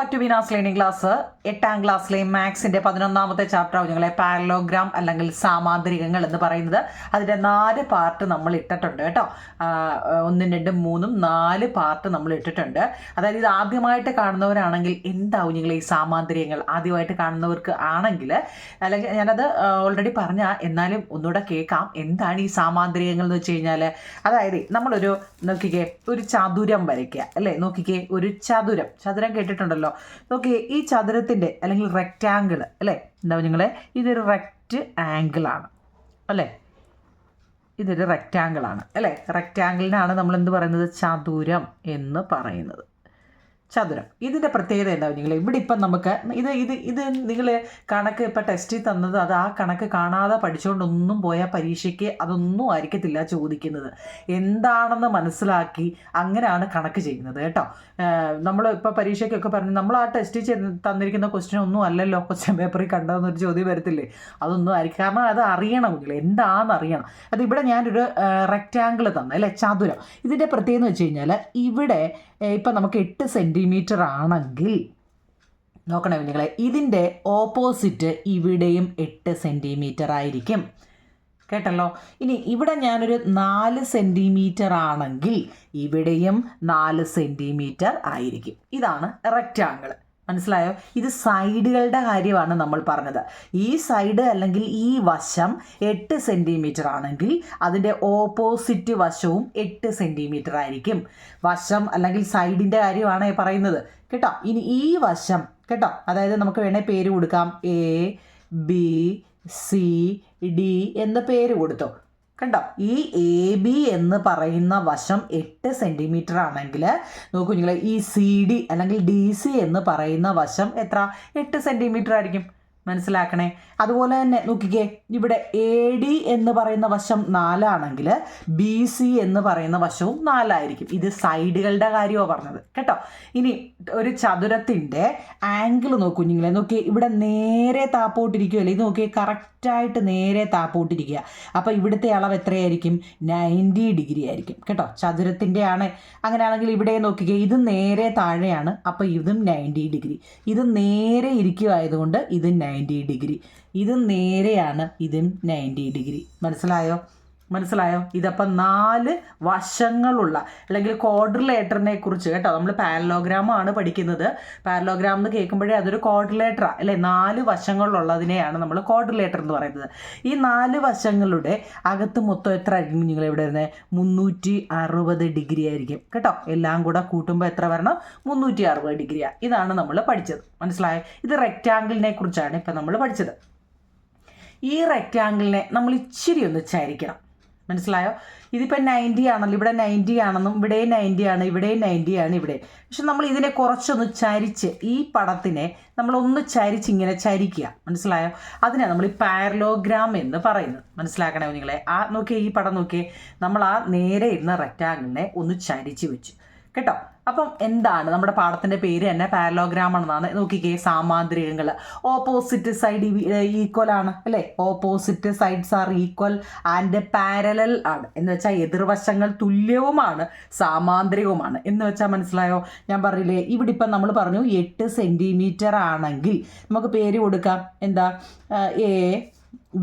Back to Vinas learning class. 8ാം ക്ലാസ്സിലെ മാത്സിന്റെ 11ാമത്തെ ചാപ്റ്റർ കുഞ്ഞുങ്ങളെ പാരലോഗ്രാം അല്ലെങ്കിൽ സാമാന്തരികങ്ങൾ എന്ന് പറയുന്നത്. അതിന്റെ 4 പാർട്ട് നമ്മൾ ഇട്ടിട്ടുണ്ട് കേട്ടോ. 1, 2, 3, 4 പാർട്ട് നമ്മൾ ഇട്ടിട്ടുണ്ട്. അതായത് ഇത് ആദ്യമായിട്ട് കാണുന്നവരാണെങ്കിൽ എന്താ കുഞ്ഞുങ്ങളെ ഈ സാമാന്തരികങ്ങൾ ആദ്യമായിട്ട് കാണുന്നവർക്ക് ആണെങ്കിൽ, അല്ലെങ്കിൽ ഞാനത് ഓൾറെഡി പറഞ്ഞ എന്നാലും ഒന്നുകൂടെ കേൾക്കാം. എന്താണ് ഈ സാമാന്തരികങ്ങൾ എന്ന് വെച്ച് കഴിഞ്ഞാൽ, അതായത് നമ്മളൊരു നോക്കിക്കേ ഒരു ചതുരം വരയ്ക്കുക അല്ലേ. നോക്കിക്കേ ഒരു ചതുരം കേട്ടിട്ടുണ്ടല്ലോ. നോക്കിയേ ഈ ചതുരത്തിന്റെ അല്ലെങ്കിൽ റെക്റ്റാങ്കിൾ അല്ലേ. എന്താ നിങ്ങളെ ഇതൊരു റെക്റ്റ് ആംഗിളാണ് അല്ലേ. ഇതൊരു റെക്റ്റാങ്കിളാണ് അല്ലേ. റെക്റ്റാങ്കിളിനാണ് നമ്മൾ എന്ത് പറയുന്നത്, ചതുരം എന്ന് പറയുന്നത്. ചതുരം ഇതിൻ്റെ പ്രത്യേകത എന്താ നിങ്ങൾ, ഇവിടെ ഇപ്പം നമുക്ക് ഇത് നിങ്ങൾ കണക്ക് ഇപ്പം ടെസ്റ്റിൽ തന്നത് അത് ആ കണക്ക് കാണാതെ പഠിച്ചുകൊണ്ടൊന്നും പോയാൽ പരീക്ഷയ്ക്ക് അതൊന്നും ആയിരിക്കത്തില്ല ചോദിക്കുന്നത്. എന്താണെന്ന് മനസ്സിലാക്കി അങ്ങനെയാണ് കണക്ക് ചെയ്യുന്നത് കേട്ടോ. നമ്മൾ ഇപ്പോൾ പരീക്ഷയ്ക്കൊക്കെ പറഞ്ഞു നമ്മൾ ആ ടെസ്റ്റിൽ തന്നിരിക്കുന്ന ക്വസ്റ്റ്യൻ ഒന്നും അല്ലല്ലോ ക്വസ്റ്റ്യൻ പേപ്പറിൽ കണ്ടതെന്നൊരു ചോദ്യം വരത്തില്ലേ. അതൊന്നും ആയിരിക്കും, കാരണം അത് അറിയണം നിങ്ങൾ എന്താണെന്ന് അറിയണം. അത് ഇവിടെ ഞാനൊരു റെക്റ്റാങ്കിൾ തന്നു അല്ലേ, ചതുരം. ഇതിൻ്റെ പ്രത്യേകത എന്ന് വെച്ച് കഴിഞ്ഞാൽ ഇവിടെ ഇപ്പം നമുക്ക് 8 സെൻറ്റിമീറ്റർ ആണെങ്കിൽ നോക്കണേ കുഞ്ഞുങ്ങളെ, ഇതിൻ്റെ ഓപ്പോസിറ്റ് ഇവിടെയും 8 സെൻറ്റിമീറ്റർ ആയിരിക്കും കേട്ടല്ലോ. ഇനി ഇവിടെ ഞാനൊരു 4 സെൻറ്റിമീറ്റർ ആണെങ്കിൽ ഇവിടെയും 4 സെൻറ്റിമീറ്റർ ആയിരിക്കും. ഇതാണ് റെക്റ്റാങ്കിൾ. മനസ്സിലായോ? ഇത് സൈഡുകളുടെ കാര്യമാണ് നമ്മൾ പറഞ്ഞത്. ഈ സൈഡ് അല്ലെങ്കിൽ ഈ വശം 8 സെൻറ്റിമീറ്റർ ആണെങ്കിൽ അതിൻ്റെ ഓപ്പോസിറ്റ് വശവും 8 സെൻറ്റിമീറ്റർ ആയിരിക്കും. വശം അല്ലെങ്കിൽ സൈഡിൻ്റെ കാര്യമാണ് പറയുന്നത് കേട്ടോ. ഇനി ഈ വശം കേട്ടോ, അതായത് നമുക്ക് വേണേൽ പേര് കൊടുക്കാം, ABCD എന്ന് പേര് കൊടുത്തോ കണ്ടോ. ഈ AB എന്ന് പറയുന്ന വശം 8 സെൻറ്റിമീറ്റർ ആണെങ്കിൽ നോക്കൂ കുഞ്ഞുങ്ങളെ, ഈ CD അല്ലെങ്കിൽ DC എന്ന് പറയുന്ന വശം എത്ര, 8 സെൻറ്റിമീറ്റർ ആയിരിക്കും. മനസ്സിലാക്കണേ. അതുപോലെ തന്നെ നോക്കിക്കേ, ഇവിടെ AD എന്ന് പറയുന്ന വശം 4 ആണെങ്കിൽ BC എന്ന് പറയുന്ന വശവും 4 ആയിരിക്കും. ഇത് സൈഡുകളുടെ കാര്യമാണ് പറഞ്ഞത് കേട്ടോ. ഇനി ഒരു ചതുരത്തിൻ്റെ ആംഗിൾ നോക്കൂ കുഞ്ഞുങ്ങളെ. നോക്കിയേ ഇവിടെ നേരെ താപ്പോട്ടിരിക്കുകയല്ലേ. ഇത് നോക്കിയേ കറക്റ്റായിട്ട് നേരെ താപ്പോട്ടിരിക്കുക. അപ്പോൾ ഇവിടുത്തെ അളവ് എത്രയായിരിക്കും, 90 ഡിഗ്രി ആയിരിക്കും കേട്ടോ. ചതുരത്തിൻ്റെ ആണ്. അങ്ങനെയാണെങ്കിൽ ഇവിടെ നോക്കിക്കേ, ഇത് നേരെ താഴെയാണ്, അപ്പോൾ ഇതും 90 ഡിഗ്രി. ഇത് നേരെ ഇരിക്കുകയായതുകൊണ്ട് ഇത് 90 ഡിഗ്രി. ഇത് നേരെയാണ്, ഇതും 90 ഡിഗ്രി. മനസ്സിലായോ? ഇതപ്പം 4 വശങ്ങളുള്ള അല്ലെങ്കിൽ ക്വാഡ്രിലേറ്ററിനെ കുറിച്ച് കേട്ടോ. നമ്മൾ പാരലോഗ്രാമാണ് പഠിക്കുന്നത്. പാരലോഗ്രാം എന്ന് കേൾക്കുമ്പോഴേ അതൊരു ക്വാഡ്രിലേറ്ററാണ് അല്ലേ. 4 വശങ്ങളുള്ളതിനെയാണ് നമ്മൾ ക്വാഡ്രിലേറ്റർ എന്ന് പറയുന്നത്. ഈ 4 വശങ്ങളുടെ അകത്ത് മൊത്തം എത്ര ആയിരിക്കും നിങ്ങൾ ഇവിടെ വരുന്നത്, 360 ഡിഗ്രി ആയിരിക്കും കേട്ടോ. എല്ലാം കൂടെ കൂട്ടുമ്പോൾ എത്ര വരണം, 360 ഡിഗ്രിയാണ്. ഇതാണ് നമ്മൾ പഠിച്ചത്. മനസ്സിലായോ? ഇത് റെക്റ്റാങ്കിളിനെ കുറിച്ചാണ് ഇപ്പം നമ്മൾ പഠിച്ചത്. ഈ റെക്റ്റാങ്കിളിനെ നമ്മൾ ഇച്ചിരി ഒന്ന് ചരിക്കണം. മനസ്സിലായോ? ഇതിപ്പോൾ 90 ആണല്ലോ, ഇവിടെ 90 ആണെന്നും ഇവിടെ 90 ആണ്, ഇവിടെ 90 ആണ് ഇവിടെ. പക്ഷെ നമ്മൾ ഇതിനെ കുറച്ചൊന്ന് ചരിച്ച്, ഈ പടത്തിനെ നമ്മളൊന്ന് ഇങ്ങനെ ചരിക്കുക. മനസ്സിലായോ? അതിനെ നമ്മൾ ഈ പാരലോഗ്രാം എന്ന് പറയുന്നത്. മനസ്സിലാക്കണേ നിങ്ങളെ. നോക്കിയേ ഈ പടം നോക്കിയേ, നമ്മൾ ആ നേരെ ഇരുന്ന റെക്റ്റാങ്കിളിനെ ഒന്ന് ചരിച്ച് വെച്ചു കേട്ടോ. അപ്പം എന്താണ് നമ്മുടെ പാഠത്തിൻ്റെ പേര് തന്നെ പാരലോഗ്രാം ആണെന്നാണ്. നോക്കിക്കേ, സാമാന്തരികങ്ങൾ ഓപ്പോസിറ്റ് സൈഡ് ഈക്വൽ ആണ് അല്ലേ. Opposite sides are equal and parallel ആണ് എന്ന് വെച്ചാൽ എതിർവശങ്ങൾ തുല്യവുമാണ് സാമാന്തരികവുമാണ് എന്ന് വെച്ചാൽ മനസ്സിലായോ? ഞാൻ പറഞ്ഞില്ലേ, ഇവിടെ ഇപ്പം നമ്മൾ പറഞ്ഞു 8 സെൻറ്റിമീറ്റർ ആണെങ്കിൽ നമുക്ക് പേര് കൊടുക്കാം. എന്താ,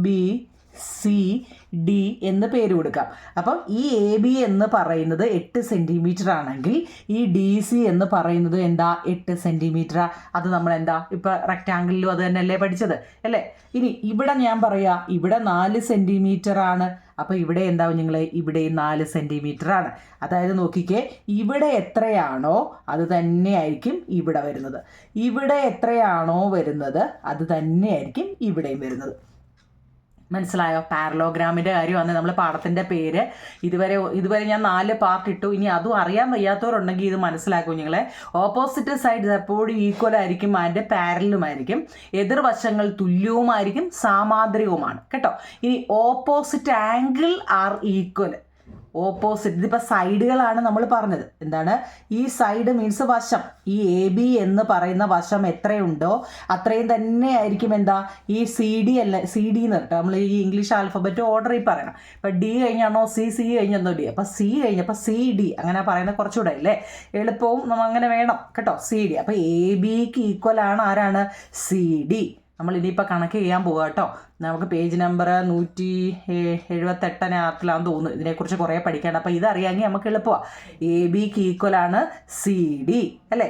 ABCD എന്ന് പേര് കൊടുക്കാം. അപ്പം ഈ AB എന്ന് പറയുന്നത് 8 സെൻറ്റിമീറ്റർ ആണെങ്കിൽ ഈ DC എന്ന് പറയുന്നത് എന്താ, 8 സെൻറ്റിമീറ്റർ. അത് നമ്മൾ എന്താ ഇപ്പം റെക്റ്റാങ്കിളിലും അത് തന്നെയല്ലേ പഠിച്ചത് അല്ലേ. ഇനി ഇവിടെ ഞാൻ പറയാ, ഇവിടെ 4 സെൻറ്റിമീറ്റർ ആണ്. അപ്പോൾ ഇവിടെ എന്താവും നിങ്ങളെ, ഇവിടെ 4 സെൻറ്റിമീറ്റർ ആണ്. അതായത് നോക്കിക്കേ, ഇവിടെ എത്രയാണോ അത് തന്നെയായിരിക്കും ഇവിടെ വരുന്നത്. ഇവിടെ എത്രയാണോ വരുന്നത് അത് തന്നെയായിരിക്കും ഇവിടെയും വരുന്നത്. മനസ്സിലായോ? പാരലോഗ്രാമിൻ്റെ കാര്യമാണ് നമ്മൾ പാഠത്തിൻ്റെ പേര്. ഇതുവരെ ഞാൻ 4 പാർട്ട് ഇട്ടു. ഇനി അതും അറിയാൻ വയ്യാത്തവരുണ്ടെങ്കിൽ ഇത് മനസ്സിലാക്കും നിങ്ങളെ. ഓപ്പോസിറ്റ് സൈഡ് എപ്പോഴും ഈക്വൽ ആയിരിക്കും, അതിൻ്റെ പാരലുമായിരിക്കും. എതിർവശങ്ങൾ തുല്യവുമായിരിക്കും, സാമാന്തരികവുമാണ് കേട്ടോ. ഇനി opposite angle are equal. Opposite, ഇതിപ്പോൾ സൈഡുകളാണ് നമ്മൾ പറഞ്ഞത്. എന്താണ് ഈ സൈഡ് മീൻസ് വശം. ഈ എ ബി എന്ന് പറയുന്ന വശം എത്രയുണ്ടോ അത്രയും തന്നെ ആയിരിക്കും എന്താ ഈ സി ഡി അല്ല, സി ഡി എന്ന് കേട്ടോ നമ്മൾ ഈ ഇംഗ്ലീഷ് ആൽഫബറ്റ് ഓർഡറിൽ പറയണം. ഇപ്പം ഡി കഴിഞ്ഞാണോ സി, സി കഴിഞ്ഞെന്നോ ഡി, അപ്പം സി കഴിഞ്ഞപ്പോൾ സി ഡി അങ്ങനെ പറയുന്നത് കുറച്ചുകൂടെ അല്ലേ എളുപ്പവും, നമ്മൾ അങ്ങനെ വേണം കേട്ടോ. സി ഡി, അപ്പോൾ എ ബിക്ക് ഈക്വൽ ആണ് ആരാണ് സി ഡി. നമ്മൾ ഇനിയിപ്പോൾ കണക്ക് ചെയ്യാൻ പോവുക കേട്ടോ. നമുക്ക് പേജ് നമ്പർ 178 തോന്നുന്നു. ഇതിനെക്കുറിച്ച് കുറേ പഠിക്കേണ്ട. അപ്പോൾ ഇതറിയാമെങ്കിൽ നമുക്ക് എളുപ്പമാണ്. എ ബിക്ക് ഈക്വലാണ് സി ഡി അല്ലേ.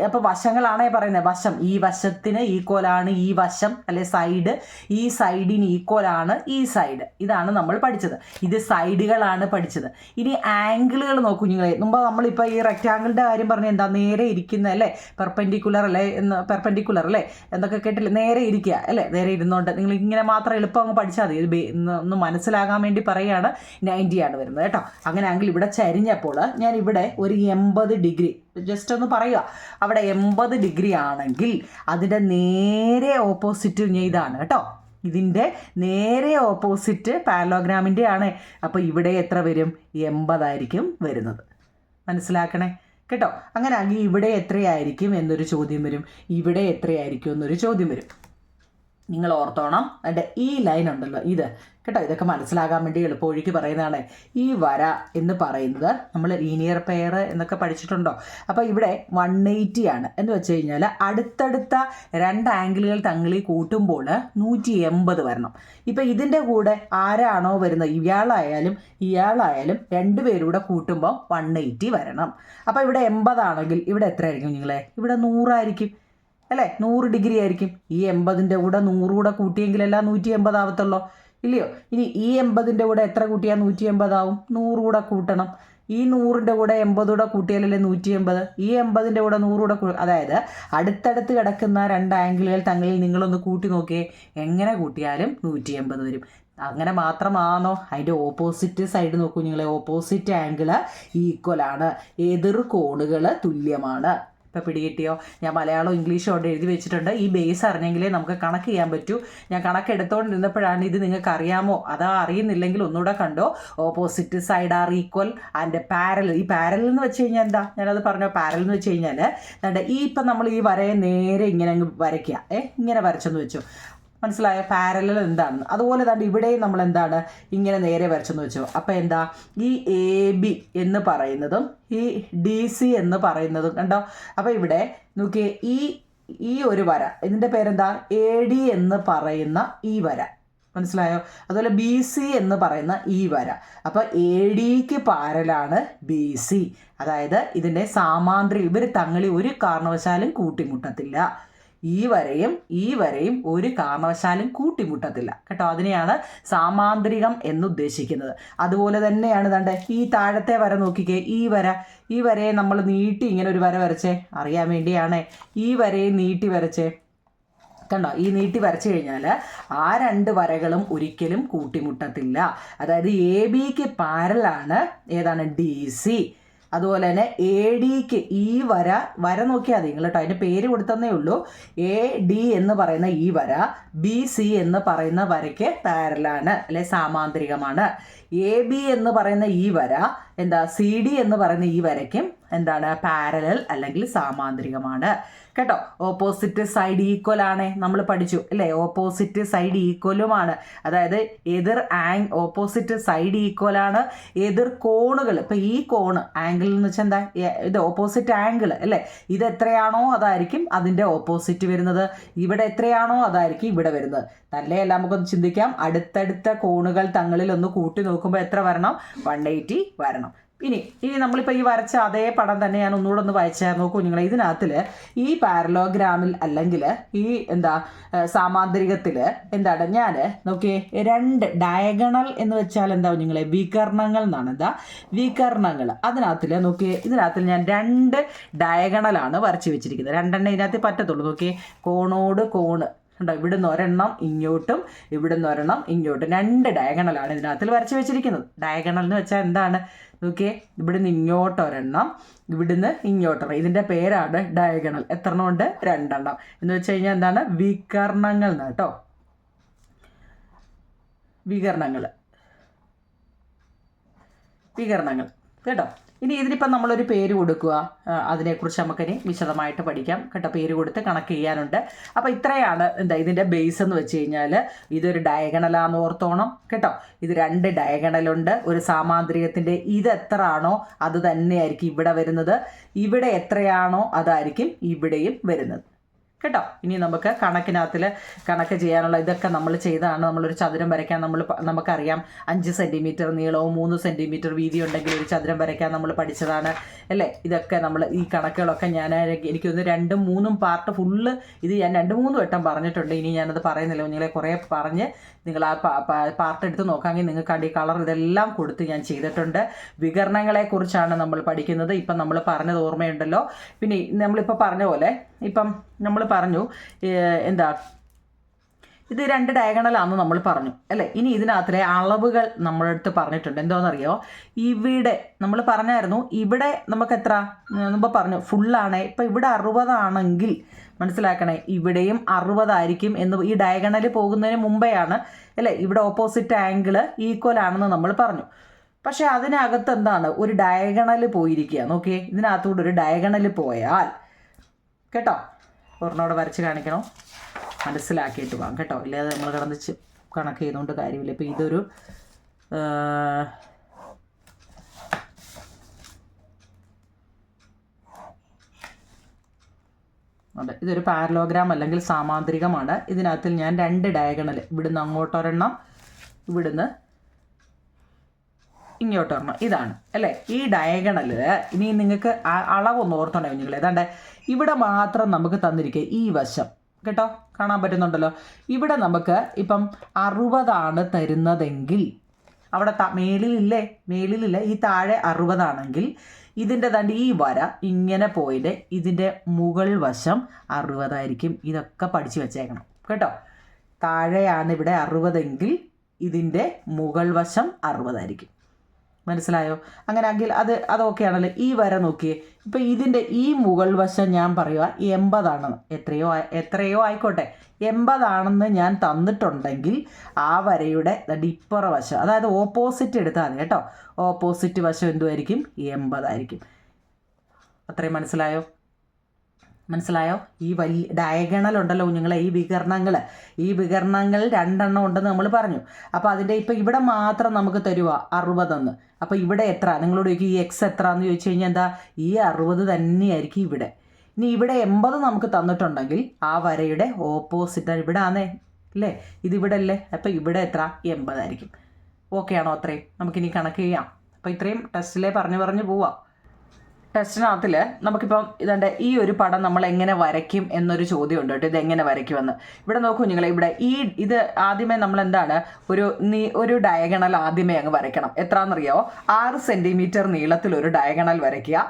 അപ്പോൾ വശങ്ങളാണേ പറയുന്നത്. വശം, ഈ വശത്തിന് ഈക്വലാണ് ഈ വശം അല്ലെ സൈഡ്, ഈ സൈഡിന് ഈക്വലാണ് ഈ സൈഡ്. ഇതാണ് നമ്മൾ പഠിച്ചത്. ഇത് സൈഡുകളാണ് പഠിച്ചത്. ഇനി ആംഗിളുകൾ നോക്കൂ നിങ്ങളെ. മുമ്പ് നമ്മളിപ്പോൾ ഈ റെക്റ്റാങ്കിളിൻ്റെ കാര്യം പറഞ്ഞ് എന്താ നേരെ ഇരിക്കുന്ന അല്ലേ, പെർപെൻഡിക്കുലർ അല്ലേ, പെർപെൻഡിക്കുലർ അല്ലേ എന്നൊക്കെ കേട്ടില്ലേ, നേരെ ഇരിക്കുക അല്ലേ. നേരെ ഇരുന്നുകൊണ്ട് നിങ്ങൾ ഇങ്ങനെ മാത്രം എളുപ്പം അങ്ങ് പഠിച്ചാൽ മതി. ഇത് ഒന്ന് മനസ്സിലാകാൻ വേണ്ടി പറയുകയാണ്. 90 ആണ് വരുന്നത് കേട്ടോ. അങ്ങനെ ആണെങ്കിൽ ഇവിടെ ചരിഞ്ഞപ്പോൾ ഞാൻ ഇവിടെ ഒരു 80 ഡിഗ്രി ജസ്റ്റ് ഒന്ന് പറയുക. അവിടെ 80 ഡിഗ്രി ആണെങ്കിൽ അതിൻ്റെ നേരെ ഓപ്പോസിറ്റ് ഇതാണ് കേട്ടോ. ഇതിൻ്റെ നേരെ ഓപ്പോസിറ്റ് പാരലോഗ്രാമിൻ്റെ ആണ്. അപ്പോൾ ഇവിടെ എത്ര വരും? 80 ആയിരിക്കും വരുന്നത്. മനസ്സിലാക്കണേ കേട്ടോ. അങ്ങനെ ആണെങ്കിൽ ഇവിടെ എത്രയായിരിക്കും എന്നൊരു ചോദ്യം വരും, ഇവിടെ എത്രയായിരിക്കും എന്നൊരു ചോദ്യം വരും. നിങ്ങൾ ഓർത്തോണം. അതിൻ്റെ ഈ ലൈൻ ഉണ്ടല്ലോ ഇത് കേട്ടോ, ഇതൊക്കെ മനസ്സിലാകാൻ വേണ്ടി എളുപ്പമൊഴുക്കി പറയുന്നതാണ്. ഈ വര എന്ന് പറയുന്നത് നമ്മൾ ലീനിയർ പെയർ എന്നൊക്കെ പഠിച്ചിട്ടുണ്ടോ? അപ്പോൾ ഇവിടെ 180 ആണ് എന്ന് വെച്ച് കഴിഞ്ഞാൽ അടുത്തടുത്ത രണ്ട് ആംഗിളുകൾ തമ്മിൽ കൂട്ടുമ്പോൾ 180 വരണം. ഇപ്പം ഇതിൻ്റെ കൂടെ ആരാണോ വരുന്നത്, ഇയാളായാലും രണ്ടുപേരും കൂടെ കൂട്ടുമ്പോൾ 180 വരണം. അപ്പോൾ ഇവിടെ 80 ആണെങ്കിൽ ഇവിടെ എത്ര ആയിരിക്കും നിങ്ങളെ? ഇവിടെ 100 ആയിരിക്കും അല്ലേ, 100 ഡിഗ്രി ആയിരിക്കും. ഈ 80ൻ്റെ കൂടെ 100 കൂടെ കൂട്ടിയെങ്കിലല്ല 180 ആവത്തുള്ളൂ ഇല്ലയോ? ഇനി ഈ 80ൻ്റെ കൂടെ എത്ര കൂട്ടിയാൽ 180 ആവും? 100 കൂടെ കൂട്ടണം. ഈ 100ൻ്റെ കൂടെ 80 കൂടെ കൂട്ടിയാലല്ലേ 180. ഈ 80ൻ്റെ കൂടെ 100 കൂടെ അതായത് അടുത്തടുത്ത് കിടക്കുന്ന രണ്ട് ആംഗിളുകൾ തങ്ങളിൽ നിങ്ങളൊന്ന് കൂട്ടി നോക്കിയേ, എങ്ങനെ കൂട്ടിയാലും 180 വരും. അങ്ങനെ മാത്രമാണോ? അതിൻ്റെ ഓപ്പോസിറ്റ് സൈഡ് നോക്കൂ നിങ്ങളെ. ഓപ്പോസിറ്റ് ആംഗിള് ഈക്വലാണ്, എതിർ കോണുകൾ തുല്യമാണ്. ഇപ്പോൾ പിടികിട്ടിയോ? ഞാൻ മലയാളം ഇംഗ്ലീഷും കൊണ്ട് എഴുതി വെച്ചിട്ടുണ്ട്. ഈ ബേസ് അറിഞ്ഞെങ്കിലേ നമുക്ക് കണക്ക് ചെയ്യാൻ പറ്റൂ. ഞാൻ കണക്ക് എടുത്തുകൊണ്ടിരുന്നപ്പോഴാണ് ഇത് നിങ്ങൾക്ക് അറിയാമോ അതാ അറിയുന്നില്ലെങ്കിൽ ഒന്നുകൂടെ കണ്ടോ. Opposite side are equal and parallel. ഈ പാരലൽ എന്ന് വെച്ച് കഴിഞ്ഞാൽ എന്താ? ഞാനത് പറഞ്ഞോ. പാരലൽ എന്ന് വെച്ച് കഴിഞ്ഞാൽ ഈ ഇപ്പം നമ്മൾ ഈ വരയെ നേരെ ഇങ്ങനെ അങ്ങ് വരയ്ക്കുക. ഇങ്ങനെ വരച്ചെന്ന് വെച്ചു, മനസ്സിലായ പാരലൽ എന്താണെന്ന്. അതുപോലെ തന്നെ ഇവിടെയും നമ്മൾ എന്താണ് ഇങ്ങനെ നേരെ വരച്ചെന്ന് വെച്ചോ. അപ്പോൾ എന്താ ഈ എ ബി എന്ന് പറയുന്നതും ഈ ഡി സി എന്ന് പറയുന്നതും കണ്ടോ. അപ്പോൾ ഇവിടെ നോക്കിയേ, ഈ ഒരു വര, ഇതിൻ്റെ പേരെന്താ? എ ഡി എന്ന് പറയുന്ന ഈ വര, മനസ്സിലായോ? അതുപോലെ ബി സി എന്ന് പറയുന്ന ഈ വര. അപ്പോൾ എ ഡിക്ക് പാരലാണ് ബി സി. അതായത് ഇതിൻ്റെ സാമാന്തരികം ഇവർ തങ്ങളിൽ ഒരു കാരണവശാലും കൂട്ടിമുട്ടത്തില്ല. ഈ വരയും ഒരു കാരണവശാലും കൂട്ടിമുട്ടത്തില്ല കേട്ടോ. അതിനെയാണ് സാമാന്തരികം എന്നുദ്ദേശിക്കുന്നത്. അതുപോലെ തന്നെയാണ് ദാണ്ടെ ഈ താഴത്തെ വര നോക്കിക്കേ. ഈ വരയെ നമ്മൾ നീട്ടി ഇങ്ങനെ ഒരു വര വരച്ചേ, അറിയാൻ വേണ്ടിയാണ്. ഈ വരയെ നീട്ടി വരച്ചേ കണ്ടോ. ഈ നീട്ടി വരച്ചു കഴിഞ്ഞാൽ ആ രണ്ട് വരകളും ഒരിക്കലും കൂട്ടിമുട്ടത്തില്ല. അതായത് എ ബിക്ക് പാരലാണ് ഏതാണ്? D C. അതുപോലെ തന്നെ എ ഡിക്ക് ഈ വര നോക്കിയാൽ മതി നിങ്ങൾ കേട്ടോ. അതിൻ്റെ പേര് കൊടുത്തന്നേ ഉള്ളൂ. എ ഡി എന്ന് പറയുന്ന ഈ വര ബി സി എന്ന് പറയുന്ന വരയ്ക്ക് പാരലാണ് അല്ലെ സാമാന്തരികമാണ്. എ ബി എന്ന് പറയുന്ന ഈ വര എന്താ? സി ഡി എന്ന് പറയുന്ന ഈ വരയ്ക്കും എന്താണ്? പാരലൽ അല്ലെങ്കിൽ സാമാന്തരികമാണ് കേട്ടോ. ഓപ്പോസിറ്റ് സൈഡ് ഈക്വൽ ആണ് നമ്മൾ പഠിച്ചു അല്ലേ. ഓപ്പോസിറ്റ് സൈഡ് ഈക്വലുമാണ്. അതായത് ഓപ്പോസിറ്റ് സൈഡ് ഈക്വൽ ആണ്. എതിർ കോണുകൾ, ഇപ്പം ഈ കോണ് ആംഗിൾ എന്ന് വെച്ചാൽ എന്താ? ഇത് ഓപ്പോസിറ്റ് ആംഗിൾ അല്ലേ. ഇത് എത്രയാണോ അതായിരിക്കും അതിൻ്റെ ഓപ്പോസിറ്റ് വരുന്നത്. ഇവിടെ എത്രയാണോ അതായിരിക്കും ഇവിടെ വരുന്നത്. നല്ലതല്ല, നമുക്കൊന്ന് ചിന്തിക്കാം. അടുത്തടുത്ത കോണുകൾ തങ്ങളിൽ ഒന്ന് കൂട്ടി നോക്കുമ്പോൾ എത്ര വരണം? 180 വരണം. ഇനി നമ്മളിപ്പോൾ ഈ വരച്ച അതേ പടം തന്നെ ഞാൻ ഒന്നുകൂടെ ഒന്ന് വായിച്ചാൽ നോക്കൂ നിങ്ങൾ. ഇതിനകത്തിൽ ഈ പാരലോഗ്രാമിൽ അല്ലെങ്കിൽ ഈ സാമാന്തരികത്തിൽ എന്താണ് ഞാൻ നോക്കിയേ, രണ്ട് ഡയഗണൽ എന്ന് വെച്ചാൽ എന്താ നിങ്ങളെ? വികർണങ്ങൾ എന്നാണ്. എന്താ വികർണങ്ങൾ? അതിനകത്തിൽ നോക്കിയേ, ഇതിനകത്തിൽ ഞാൻ 2 ഡയഗണലാണ് വരച്ച് വെച്ചിരിക്കുന്നത്. 2 ഇതിനകത്ത് പറ്റത്തുള്ളൂ. നോക്കിയേ, കോണോട് കോണ് കണ്ടോ. ഇവിടുന്ന് ഒരെണ്ണം ഇങ്ങോട്ടും ഇവിടുന്ന് ഒരെണ്ണം ഇങ്ങോട്ടും 2 ഡയഗണലാണ് ഇതിനകത്തിൽ വരച്ച് വെച്ചിരിക്കുന്നത്. ഡയഗണൽ എന്ന് വെച്ചാൽ എന്താണ്? നോക്കിയേ, ഇവിടുന്ന് ഇങ്ങോട്ടൊരെണ്ണം ഇവിടുന്ന് ഇങ്ങോട്ടൊരെണ്ണം. ഇതിൻ്റെ പേരാണ് ഡയഗണൽ. എത്ര എണ്ണം ഉണ്ട്? 2 എണ്ണം. എന്ന് വെച്ച് കഴിഞ്ഞാൽ എന്താണ്? വികർണങ്ങൾ എന്ന് കേട്ടോ. വികർണങ്ങൾ വികരണങ്ങൾ കേട്ടോ. ഇനി ഇതിനിപ്പം നമ്മളൊരു പേര് കൊടുക്കുക, അതിനെക്കുറിച്ച് നമുക്കിനി വിശദമായിട്ട് പഠിക്കാം കേട്ടോ. പേര് കൊടുത്ത് കണക്ക് ചെയ്യാനുണ്ട്. അപ്പോൾ ഇത്രയാണ് ഇതിൻ്റെ ബേസ് എന്ന് വെച്ച് കഴിഞ്ഞാൽ ഇതൊരു ഡയഗണലാന്ന് ഓർത്തോണം കേട്ടോ. ഇത് 2 ഡയഗണലുണ്ട്. ഒരു സാമാന്ത്രികത്തിൻ്റെ ഇത് എത്ര ആണോ അത് തന്നെയായിരിക്കും ഇവിടെ വരുന്നത്, ഇവിടെ എത്രയാണോ അതായിരിക്കും ഇവിടെയും വരുന്നത് കേട്ടോ. ഇനി നമുക്ക് കണക്ക് ചെയ്യാനുള്ള ഇതൊക്കെ നമ്മൾ ചെയ്തതാണ്. നമ്മളൊരു ചതുരം വരയ്ക്കാൻ നമുക്കറിയാം 5 സെൻറ്റിമീറ്റർ നീളവും 3 സെൻറ്റിമീറ്റർ വീതി ഉണ്ടെങ്കിൽ ഒരു ചതുരം വരയ്ക്കാൻ നമ്മൾ പഠിച്ചതാണ് അല്ലേ. ഇതൊക്കെ നമ്മൾ ഈ കണക്കുകളൊക്കെ എനിക്കൊന്ന് 2ഉം 3ഉം പാർട്ട് ഫുള്ള് ഇത് ഞാൻ 2-3 വട്ടം പറഞ്ഞിട്ടുണ്ട്. ഇനി ഞാനത് പറയുന്നില്ല, നിങ്ങളെ കുറേ പറഞ്ഞ് നിങ്ങൾ ആ പാർട്ട് എടുത്ത് നോക്കാമെങ്കിൽ നിങ്ങൾക്ക് ഈ കളർ ഇതെല്ലാം കൊടുത്ത് ഞാൻ ചെയ്തിട്ടുണ്ട്. വികരണങ്ങളെക്കുറിച്ചാണ് നമ്മൾ പഠിക്കുന്നത്. ഇപ്പം നമ്മൾ പറഞ്ഞത് ഓർമ്മയുണ്ടല്ലോ. പിന്നെ നമ്മളിപ്പോൾ പറഞ്ഞ പോലെ ഇപ്പം നമ്മൾ പറഞ്ഞു ഇത് 2 ഡയഗണലാണെന്ന് നമ്മൾ പറഞ്ഞു അല്ലേ. ഇനി ഇതിനകത്തിലെ അളവുകൾ നമ്മളടുത്ത് പറഞ്ഞിട്ടുണ്ട്. എന്താണെന്നറിയോ, ഇവിടെ നമ്മൾ പറഞ്ഞായിരുന്നു ഇവിടെ നമുക്ക് എത്ര മുമ്പ് പറഞ്ഞു ഫുള്ളാണ്. ഇപ്പം ഇവിടെ 60 ആണെങ്കിൽ മനസ്സിലാക്കണേ, ഇവിടെയും 60 ആയിരിക്കും എന്ന് ഈ ഡയഗണൽ പോകുന്നതിന് മുമ്പെയാണ് അല്ലേ. ഇവിടെ ഓപ്പോസിറ്റ് ആംഗിൾ ഈക്വൽ ആണെന്ന് നമ്മൾ പറഞ്ഞു. പക്ഷേ അതിനകത്ത് എന്താണ് ഒരു ഡയഗണൽ പോയിരിക്കുക. നോക്കിയേ, ഇതിനകത്തൂടെ ഒരു ഡയഗണൽ പോയാൽ കേട്ടോ, ഒരെണ്ണോടെ വരച്ച് കാണിക്കണോ, മനസ്സിലാക്കിയിട്ട് പോകാം കേട്ടോ. ഇല്ലാതെ നമ്മൾ കിടന്ന് കണക്ക് ചെയ്തുകൊണ്ട് കാര്യമില്ല. ഇപ്പോൾ ഇതൊരു അതെ, ഇതൊരു പാരലോഗ്രാം അല്ലെങ്കിൽ സാമാന്ത്രികമാണ്. ഇതിനകത്തിൽ ഞാൻ 2 ഡയഗണൽ, ഇവിടുന്ന് അങ്ങോട്ടൊരെണ്ണം, ഇവിടുന്ന് ഇങ്ങോട്ടൊരെണ്ണം, ഇതാണ് അല്ലേ ഈ ഡയഗണല്. ഇനി നിങ്ങൾക്ക് അളവൊന്ന് ഓർത്തോണ്ടേ നിങ്ങൾ, ഏതാണ്ട് ഇവിടെ മാത്രം നമുക്ക് തന്നിരിക്കുക ഈ വശം കേട്ടോ, കാണാൻ പറ്റുന്നുണ്ടല്ലോ. ഇവിടെ നമുക്ക് ഇപ്പം 60 തരുന്നതെങ്കിൽ അവിടെ മേളിലില്ല ഈ താഴെ 60 ആണെങ്കിൽ ഇതിൻ്റെ തണ്ട് ഈ വര ഇങ്ങനെ പോയിട്ട് ഇതിൻ്റെ മുകൾ വശം 60 ആയിരിക്കും. ഇതൊക്കെ പഠിച്ചു വെച്ചേക്കണം കേട്ടോ. താഴെയാണ് ഇവിടെ 60 എങ്കിൽ ഇതിൻ്റെ മുകൾ വശം 60 ആയിരിക്കും. മനസ്സിലായോ? അങ്ങനെ എങ്കിൽ അതൊക്കെയാണല്ലോ. ഈ വര നോക്കിയേ, ഇപ്പം ഇതിൻ്റെ ഈ മുകൾ വശം ഞാൻ പറയുക 80 ആണെന്ന്, എത്രയോ ആയിക്കോട്ടെ 80 ആണെന്ന് ഞാൻ തന്നിട്ടുണ്ടെങ്കിൽ ആ വരയുടെ ഇപ്പുറ വശം, അതായത് ഓപ്പോസിറ്റ് എടുത്താൽ മതി കേട്ടോ. ഓപ്പോസിറ്റ് വശം എന്തുമായിരിക്കും? 80 ആയിരിക്കും. അത്രയും മനസ്സിലായോ? ഈ വലിയ ഡയഗണൽ ഉണ്ടല്ലോ കുഞ്ഞുങ്ങളെ, ഈ വികരണങ്ങൾ 2 ഉണ്ടെന്ന് നമ്മൾ പറഞ്ഞു. അപ്പോൾ അതിൻ്റെ ഇപ്പം ഇവിടെ മാത്രം നമുക്ക് തരുക 60 എന്ന്. അപ്പോൾ ഇവിടെ എത്ര, നിങ്ങളോട് ചോദിക്കും ഈ എക്സ് എത്ര എന്ന് ചോദിച്ചു കഴിഞ്ഞാൽ എന്താ, ഈ 60 തന്നെയായിരിക്കും ഇവിടെ. ഇനി ഇവിടെ 80 നമുക്ക് തന്നിട്ടുണ്ടെങ്കിൽ ആ വരയുടെ ഓപ്പോസിറ്റ് ഇവിടെ ആണേ അല്ലേ, ഇതിവിടെ അല്ലേ, അപ്പോൾ ഇവിടെ എത്ര 80 ആയിരിക്കും. ഓക്കെ ആണോ? അത്രയും നമുക്കിനി കണക്ക് ചെയ്യാം. അപ്പോൾ ഇത്രയും ടെസ്റ്റിലെ പറഞ്ഞു പോവാം. ടെസ്റ്റിനകത്തിൽ നമുക്കിപ്പം ഇതാണ്ട് ഈ ഒരു പടം നമ്മൾ എങ്ങനെ വരയ്ക്കും എന്നൊരു ചോദ്യം ഉണ്ട് കേട്ടോ. ഇതെങ്ങനെ വരയ്ക്കുമെന്ന് ഇവിടെ നോക്കൂ നിങ്ങളെ. ഇവിടെ ഇത് ആദ്യമേ നമ്മൾ എന്താണ് ഒരു ഡയഗണൽ ആദ്യമേ അങ്ങ് വരയ്ക്കണം. എത്രയാണെന്നറിയാമോ? 6 സെൻറ്റിമീറ്റർ നീളത്തിലൊരു ഡയഗണൽ വരയ്ക്കുക.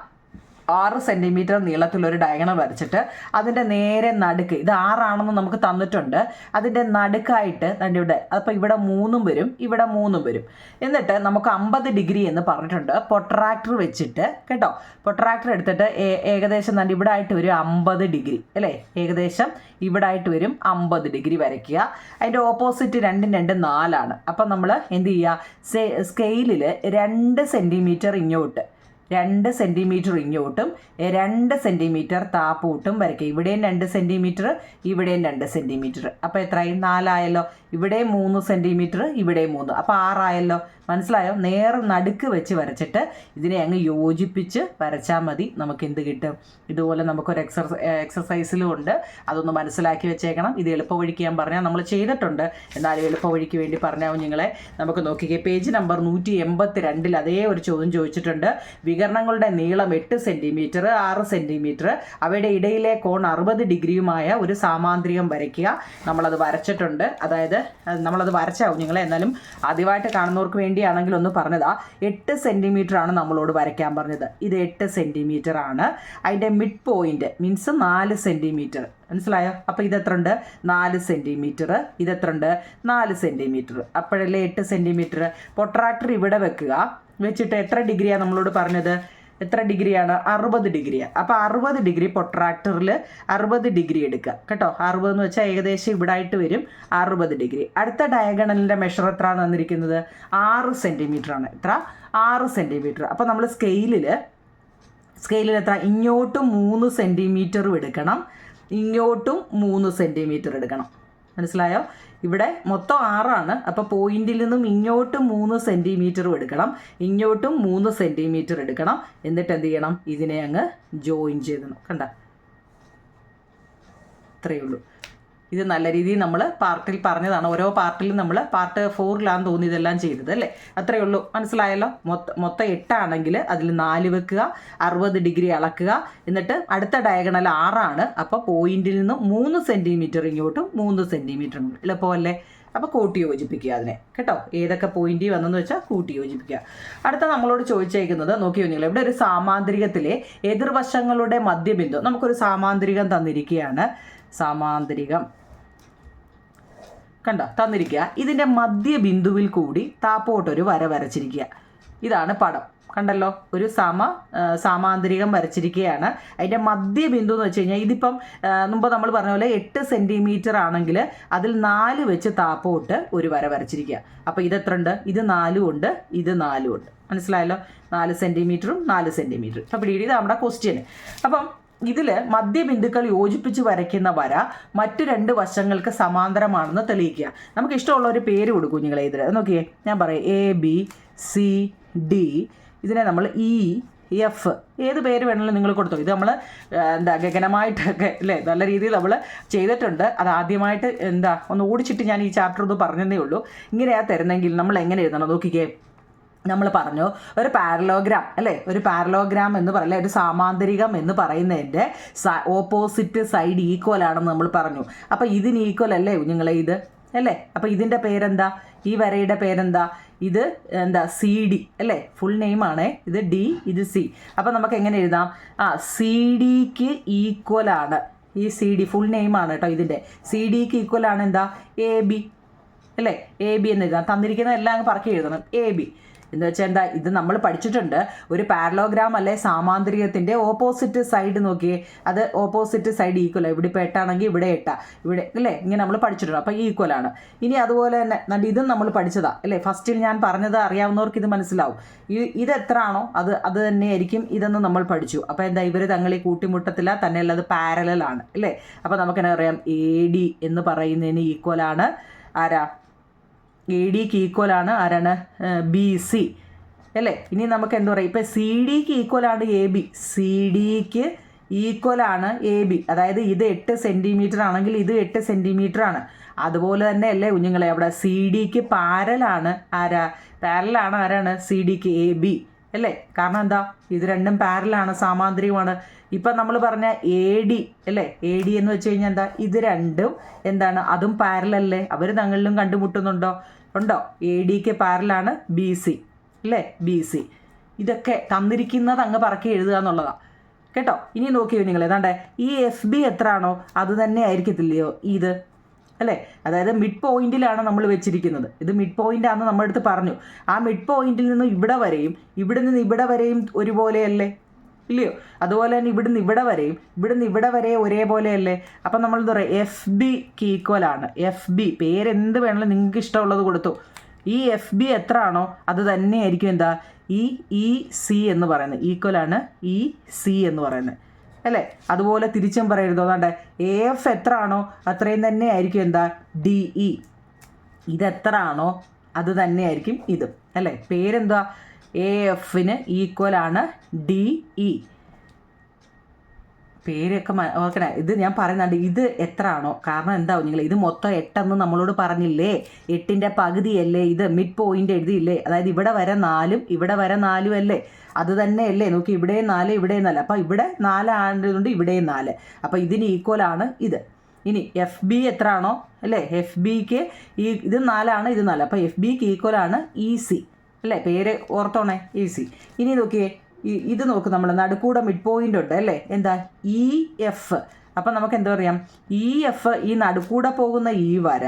6 സെൻറ്റിമീറ്റർ നീളത്തിലൊരു ഡയഗണൽ വരച്ചിട്ട് അതിൻ്റെ നേരെ നടുക്ക്, ഇത് 6 ആണെന്ന് നമുക്ക് തന്നിട്ടുണ്ട്, അതിൻ്റെ നടുക്കായിട്ട് ഇവിടെ, അപ്പോൾ ഇവിടെ 3ഉം വരും, ഇവിടെ 3ഉം വരും. എന്നിട്ട് നമുക്ക് 50 ഡിഗ്രി എന്ന് പറഞ്ഞിട്ടുണ്ട്. പൊട്രാക്ടർ വെച്ചിട്ട് കേട്ടോ, പൊട്രാക്ടർ എടുത്തിട്ട് ഏകദേശം ഇവിടെ ആയിട്ട് വരും 50 ഡിഗ്രി അല്ലേ, ഏകദേശം ഇവിടെ ആയിട്ട് വരും 50 ഡിഗ്രി വരയ്ക്കുക. അതിൻ്റെ ഓപ്പോസിറ്റ് 2 4 അപ്പം നമ്മൾ എന്ത് ചെയ്യുക, സ്കെയിലിൽ 2 സെൻറ്റിമീറ്റർ ഇങ്ങോട്ട്, 2 സെൻറ്റിമീറ്റർ ഇങ്ങോട്ടും 2 സെൻറ്റിമീറ്റർ താപ്പോട്ടും വരയ്ക്കുക. ഇവിടെയും 2 സെൻറ്റിമീറ്റർ, ഇവിടെയും 2 സെൻറ്റിമീറ്റർ. അപ്പോൾ എത്രയും 4 ആയല്ലോ. ഇവിടെ 3 സെൻറ്റിമീറ്റർ, ഇവിടെ 3, അപ്പോൾ 6 ആയല്ലോ. മനസ്സിലായോ? നേർ നടുക്ക് വെച്ച് വരച്ചിട്ട് ഇതിനെ അങ്ങ് യോജിപ്പിച്ച് വരച്ചാൽ മതി. നമുക്ക് എന്ത് കിട്ടും? ഇതുപോലെ നമുക്കൊരു എക്സസൈസിലും ഉണ്ട്, അതൊന്ന് മനസ്സിലാക്കി വെച്ചേക്കണം. ഇത് എളുപ്പവഴിക്ക് ഞാൻ പറഞ്ഞാൽ നമ്മൾ ചെയ്തിട്ടുണ്ട്, എന്നാലും എളുപ്പവഴിക്ക് വേണ്ടി പറഞ്ഞാൽ നിങ്ങളെ നമുക്ക് നോക്കിക്കേ. പേജ് നമ്പർ 182 അതേ ഒരു ചോദ്യം ചോദിച്ചിട്ടുണ്ട്. വികരണങ്ങളുടെ നീളം 8 സെൻറ്റിമീറ്റർ, 6 സെൻറ്റിമീറ്റർ, അവയുടെ ഇടയിലെ കോൺ 60 ഡിഗ്രിയുമായ ഒരു സാമാന്ത്രികം വരയ്ക്കുക. നമ്മളത് വരച്ചിട്ടുണ്ട്, അതായത് നമ്മളത് വരച്ചാവും നിങ്ങളെ. എന്നാലും ആദ്യമായിട്ട് കാണുന്നവർക്ക് വേണ്ടിയാണെങ്കിൽ ഒന്ന് പറഞ്ഞതാ. 8 സെൻറ്റിമീറ്റർ ആണ് നമ്മളോട് വരയ്ക്കാൻ പറഞ്ഞത്. ഇത് 8 സെൻറ്റിമീറ്റർ ആണ്. അതിൻ്റെ മിഡ് പോയിന്റ് മീൻസ് 4 സെൻറ്റിമീറ്റർ. മനസ്സിലായോ? അപ്പോൾ ഇതെത്ര ഉണ്ട്? 4 സെൻറ്റിമീറ്റർ. ഇതെത്ര ഉണ്ട്? 4 സെൻറ്റിമീറ്റർ. അപ്പോഴല്ലേ 8 സെൻറ്റിമീറ്റർ. പൊട്രാക്ടർ ഇവിടെ വെക്കുക. വെച്ചിട്ട് എത്ര ഡിഗ്രിയാണ് നമ്മളോട് പറഞ്ഞത്? എത്ര ഡിഗ്രിയാണ്? 60 ഡിഗ്രിയാണ്. അപ്പോൾ 60 ഡിഗ്രി പ്രൊട്രാക്ടറിൽ 60 ഡിഗ്രി എടുക്കുക കേട്ടോ. 60 എന്ന് വെച്ചാൽ ഏകദേശം ഇവിടെ ആയിട്ട് വരും 60 ഡിഗ്രി. അടുത്ത ഡയഗണലിൻ്റെ മെഷർ എത്രയാണ് തന്നിരിക്കുന്നത്? 6 സെൻറ്റിമീറ്റർ ആണ്. എത്ര? 6 സെൻറ്റിമീറ്റർ. അപ്പോൾ നമ്മൾ സ്കെയിലിൽ എത്ര? ഇങ്ങോട്ടും 3 സെൻറ്റിമീറ്ററും എടുക്കണം, ഇങ്ങോട്ടും 3 സെൻറ്റിമീറ്റർ എടുക്കണം. മനസ്സിലായോ? ഇവിടെ മൊത്തം 6 അപ്പോൾ പോയിന്റിൽ നിന്നും ഇങ്ങോട്ടും 3 സെൻറ്റിമീറ്ററും എടുക്കണം, ഇങ്ങോട്ടും 3 സെൻറ്റിമീറ്റർ എടുക്കണം. എന്നിട്ട് എന്ത് ചെയ്യണം? ഇതിനെ അങ്ങ് ജോയിൻ ചെയ്തണം. കണ്ട, ഇത്രയേ ഉള്ളൂ. ഇത് നല്ല രീതിയിൽ നമ്മൾ പാർട്ടിൽ പറഞ്ഞതാണ്. ഓരോ പാർട്ടിലും നമ്മൾ പാർട്ട് 4 തോന്നി ഇതെല്ലാം ചെയ്തത് അല്ലേ? അത്രയേ ഉള്ളൂ. മനസ്സിലായല്ലോ? മൊത്തം 8 ആണെങ്കിൽ അതിൽ 4 വെക്കുക, 60 ഡിഗ്രി അളക്കുക. എന്നിട്ട് അടുത്ത ഡയഗണൽ 6 അപ്പോൾ പോയിന്റിൽ നിന്നും 3 സെൻറ്റിമീറ്റർ ഇങ്ങോട്ടും 3 സെൻറ്റിമീറ്റർ ഇങ്ങോട്ടും. എളുപ്പമല്ലേ? അപ്പോൾ കൂട്ടി യോജിപ്പിക്കുക അതിനെ കേട്ടോ. ഏതൊക്കെ പോയിന്റ് വന്നെന്ന് വെച്ചാൽ കൂട്ടി യോജിപ്പിക്കുക. അടുത്ത നമ്മളോട് ചോദിച്ചേക്കുന്നത് നോക്കിയോ നിങ്ങൾ, ഇവിടെ ഒരു സാമാന്തരികത്തിലെ എതിർവശങ്ങളുടെ മധ്യബിന്ദു. നമുക്കൊരു സാമാന്തരികം തന്നിരിക്കുകയാണ്. സാമാന്തരികം കണ്ടോ തന്നിരിക്കുക. ഇതിൻ്റെ മധ്യബിന്ദുവിൽ കൂടി താപ്പോട്ടൊരു വര വരച്ചിരിക്കുക. ഇതാണ് പടം. കണ്ടല്ലോ, ഒരു സാമാന്തരികം വരച്ചിരിക്കുകയാണ്. അതിൻ്റെ മധ്യബിന്ദു എന്ന് വെച്ച് കഴിഞ്ഞാൽ ഇതിപ്പം മുമ്പ് നമ്മൾ പറഞ്ഞ പോലെ 8 സെൻറ്റിമീറ്റർ ആണെങ്കിൽ അതിൽ 4 വെച്ച് താപ്പോട്ട് ഒരു വര വരച്ചിരിക്കുക. അപ്പോൾ ഇതെത്ര ഉണ്ട്? ഇത് 4 ഉണ്ട്, ഇത് 4 ഉണ്ട്. മനസ്സിലായല്ലോ? 4 സെൻറ്റിമീറ്ററും 4 സെൻറ്റിമീറ്ററും. അപ്പോൾ പിന്നീട് ഇത് നമ്മുടെ ക്വസ്റ്റ്യൻ. അപ്പം ഇതിൽ മധ്യബിന്ദുക്കൾ യോജിപ്പിച്ച് വരയ്ക്കുന്ന വര മറ്റു 2 വശങ്ങൾക്ക് സമാന്തരമാണെന്ന് തെളിയിക്കുക. നമുക്ക് ഇഷ്ടമുള്ള ഒരു പേര് കൊടുക്കും കുഞ്ഞുങ്ങളെ. ഇതിൽ നോക്കിയേ, ഞാൻ പറയാം ABCD. ഇതിനെ നമ്മൾ EF ഏത് പേര് വേണമെങ്കിലും നിങ്ങൾ കൊടുത്തു. ഇത് നമ്മൾ ഗഗനമായിട്ടൊക്കെ അല്ലേ നല്ല രീതിയിൽ നമ്മൾ ചെയ്തിട്ടുണ്ട്. അത് ആദ്യമായിട്ട് ഒന്ന് ഓടിച്ചിട്ട് ഞാൻ ഈ ചാപ്റ്റർ ഒന്ന് പറഞ്ഞതേ ഉള്ളൂ. ഇങ്ങനെയാണ് തരുന്നെങ്കിൽ നമ്മൾ എങ്ങനെ എഴുതണം നോക്കിക്കേ. നമ്മൾ പറഞ്ഞു ഒരു പാരലോഗ്രാം അല്ലേ, ഒരു പാരലോഗ്രാം എന്ന് പറയില്ല, ഒരു സാമാന്തരികം എന്ന് പറയുന്നതിൻ്റെ ഓപ്പോസിറ്റ് സൈഡ് ഈക്വൽ ആണെന്ന് നമ്മൾ പറഞ്ഞു. അപ്പോൾ ഇതിന് ഈക്വൽ അല്ലേ കുഞ്ഞുങ്ങളെ ഇത് അല്ലേ? അപ്പോൾ ഇതിൻ്റെ പേരെന്താ? ഈ വരയുടെ പേരെന്താ? ഇത് CD അല്ലേ? ഫുൾ നെയിമാണ്. ഇത് D, ഇത് C. അപ്പോൾ നമുക്ക് എങ്ങനെ എഴുതാം? CDക്ക് ഈക്വലാണ്. ഈ CD ഫുൾ നെയിമാണ് കേട്ടോ. ഇതിൻ്റെ CDക്ക് ഈക്വലാണ് എന്താ? AB അല്ലേ? AB എന്ന് എഴുതാം. തന്നിരിക്കുന്ന എല്ലാം അങ്ങ് പറക്കി എഴുതണം. AB എന്ന് വെച്ചാൽ എന്താ? ഇത് നമ്മൾ പഠിച്ചിട്ടുണ്ട്. ഒരു പാരലോഗ്രാം അല്ലെ സാമാന്തരികത്തിൻ്റെ ഓപ്പോസിറ്റ് സൈഡ് നോക്കിയേ, അത് ഓപ്പോസിറ്റ് സൈഡ് ഈക്വൽ. ഇവിടെ ഇപ്പോൾ 8 ആണെങ്കിൽ ഇവിടെ 8, ഇവിടെ അല്ലേ? ഇങ്ങനെ നമ്മൾ പഠിച്ചിട്ടുണ്ട്. അപ്പോൾ ഈക്വലാണ്. ഇനി അതുപോലെ തന്നെ ഇതും നമ്മൾ പഠിച്ചതാ അല്ലേ? ഫസ്റ്റിൽ ഞാൻ പറഞ്ഞത് അറിയാവുന്നവർക്ക് ഇത് മനസ്സിലാവും. ഇത് എത്ര ആണോ അത് തന്നെയായിരിക്കും ഇതെന്ന് നമ്മൾ പഠിച്ചു. അപ്പോൾ എന്താ? ഇവർ തങ്ങളിൽ കൂട്ടിമുട്ടത്തില്ല, തന്നെയല്ല അത് പാരലലാണ് അല്ലേ? അപ്പോൾ നമുക്കെന്നാ പറയാം? AD എന്ന് പറയുന്നതിന് ഈക്വലാണ് ആരാ? ADക്ക് ഈക്വലാണ് ആരാണ്? BC അല്ലേ? ഇനി നമുക്ക് എന്താ പറയുക? ഇപ്പം CDക്ക് ഈക്വലാണ് AB, CDക്ക് ഈക്വലാണ് AB. അതായത് ഇത് 8 സെൻറ്റിമീറ്റർ ആണെങ്കിൽ ഇത് 8 സെൻറ്റിമീറ്റർ ആണ്. അതുപോലെ തന്നെ അല്ലേ കുഞ്ഞുങ്ങളെ അവിടെ CDക്ക് പാരലാണ് ആരാണ്? CDക്ക് AB അല്ലേ? കാരണം എന്താ? ഇത് രണ്ടും പാരലാണ്, സാമാന്തരികമാണ്. ഇപ്പം നമ്മൾ പറഞ്ഞ AD അല്ലേ? AD എന്ന് വെച്ച് കഴിഞ്ഞാൽ എന്താ? ഇത് രണ്ടും അതും പാരലല്ലേ? അവർ തങ്ങളിലും കണ്ടുമുട്ടുന്നുണ്ടോ? ഉണ്ടോ? ADക്ക് പാരലാണ് BC അല്ലേ? BC. ഇതൊക്കെ തന്നിരിക്കുന്നത് അങ്ങ് പറക്കി എഴുതുക എന്നുള്ളതാണ് കേട്ടോ. ഇനി നോക്കിയോ നിങ്ങൾ, ഈ FB എത്ര ആണോ അത് തന്നെ ആയിരിക്കത്തില്ലയോ ഇത് അല്ലേ? അതായത് മിഡ് പോയിന്റിലാണ് നമ്മൾ വെച്ചിരിക്കുന്നത്. ഇത് മിഡ് പോയിന്റ് ആണെന്ന് നമ്മുടെ അടുത്ത് പറഞ്ഞു. ആ മിഡ് പോയിന്റിൽ നിന്ന് ഇവിടെ വരെയും ഇവിടെ നിന്ന് ഇവിടെ വരെയും ഒരുപോലെയല്ലേ? ഇല്ലയോ? അതുപോലെ തന്നെ ഇവിടുന്ന് ഇവിടെ വരെ ഒരേപോലെയല്ലേ? അപ്പം നമ്മൾ എന്താ പറയുക? FBക്ക് ഈക്വലാണ്. FB പേരെന്ത് വേണമെങ്കിലും നിങ്ങൾക്ക് ഇഷ്ടമുള്ളത് കൊടുത്തു. ഈ FB എത്ര ആണോ അത് തന്നെയായിരിക്കും ഈ EC എന്ന് പറയുന്നത്. ഈക്വലാണ് EC എന്ന് പറയുന്നത് അല്ലേ? അതുപോലെ തിരിച്ചും പറയരുതോ? AF എത്ര ആണോ അത്രയും തന്നെ ആയിരിക്കും DE. ഇതെത്ര ആണോ അത് തന്നെയായിരിക്കും ഇതും അല്ലേ? പേരെന്താ? AFന് ഈക്വലാണ് DE. പേരൊക്കെ ഓർക്കണേ. ഇത് ഞാൻ പറയുന്നുണ്ട് ഇത് എത്ര ആണോ, കാരണം എന്താവും നിങ്ങൾ ഇത് മൊത്തം 8 നമ്മളോട് പറഞ്ഞില്ലേ? 8ൻ്റെ പകുതിയല്ലേ ഇത്? മിഡ് പോയിന്റ് എഴുതിയില്ലേ? അതായത് ഇവിടെ വരെ 4 ഇവിടെ വരെ 4 അല്ലേ? അത് തന്നെയല്ലേ? നോക്കി, ഇവിടെയും 4 ഇവിടെയും 4. അപ്പോൾ ഇവിടെ 4 ആയതുകൊണ്ട് ഇവിടെയും 4. അപ്പോൾ ഇതിന് ഈക്വലാണ് ഇത്. ഇനി FB എത്ര ആണോ അല്ലേ? FBക്ക് ഇത് 4 ആണ്, ഇത് 4. അപ്പോൾ FBക്ക് ഈക്വലാണ് EC അല്ലേ? പേര് ഓർത്തോണേ, EC. ഇനി നോക്കിയേ, ഇത് നോക്ക്, നമ്മൾ നടുക്കൂടെ മിഡ് പോയിന്റ് ഉണ്ട് അല്ലേ? EF. അപ്പം നമുക്ക് എന്താ പറയാം? EF ഈ നടുക്കൂടെ പോകുന്ന ഈ വര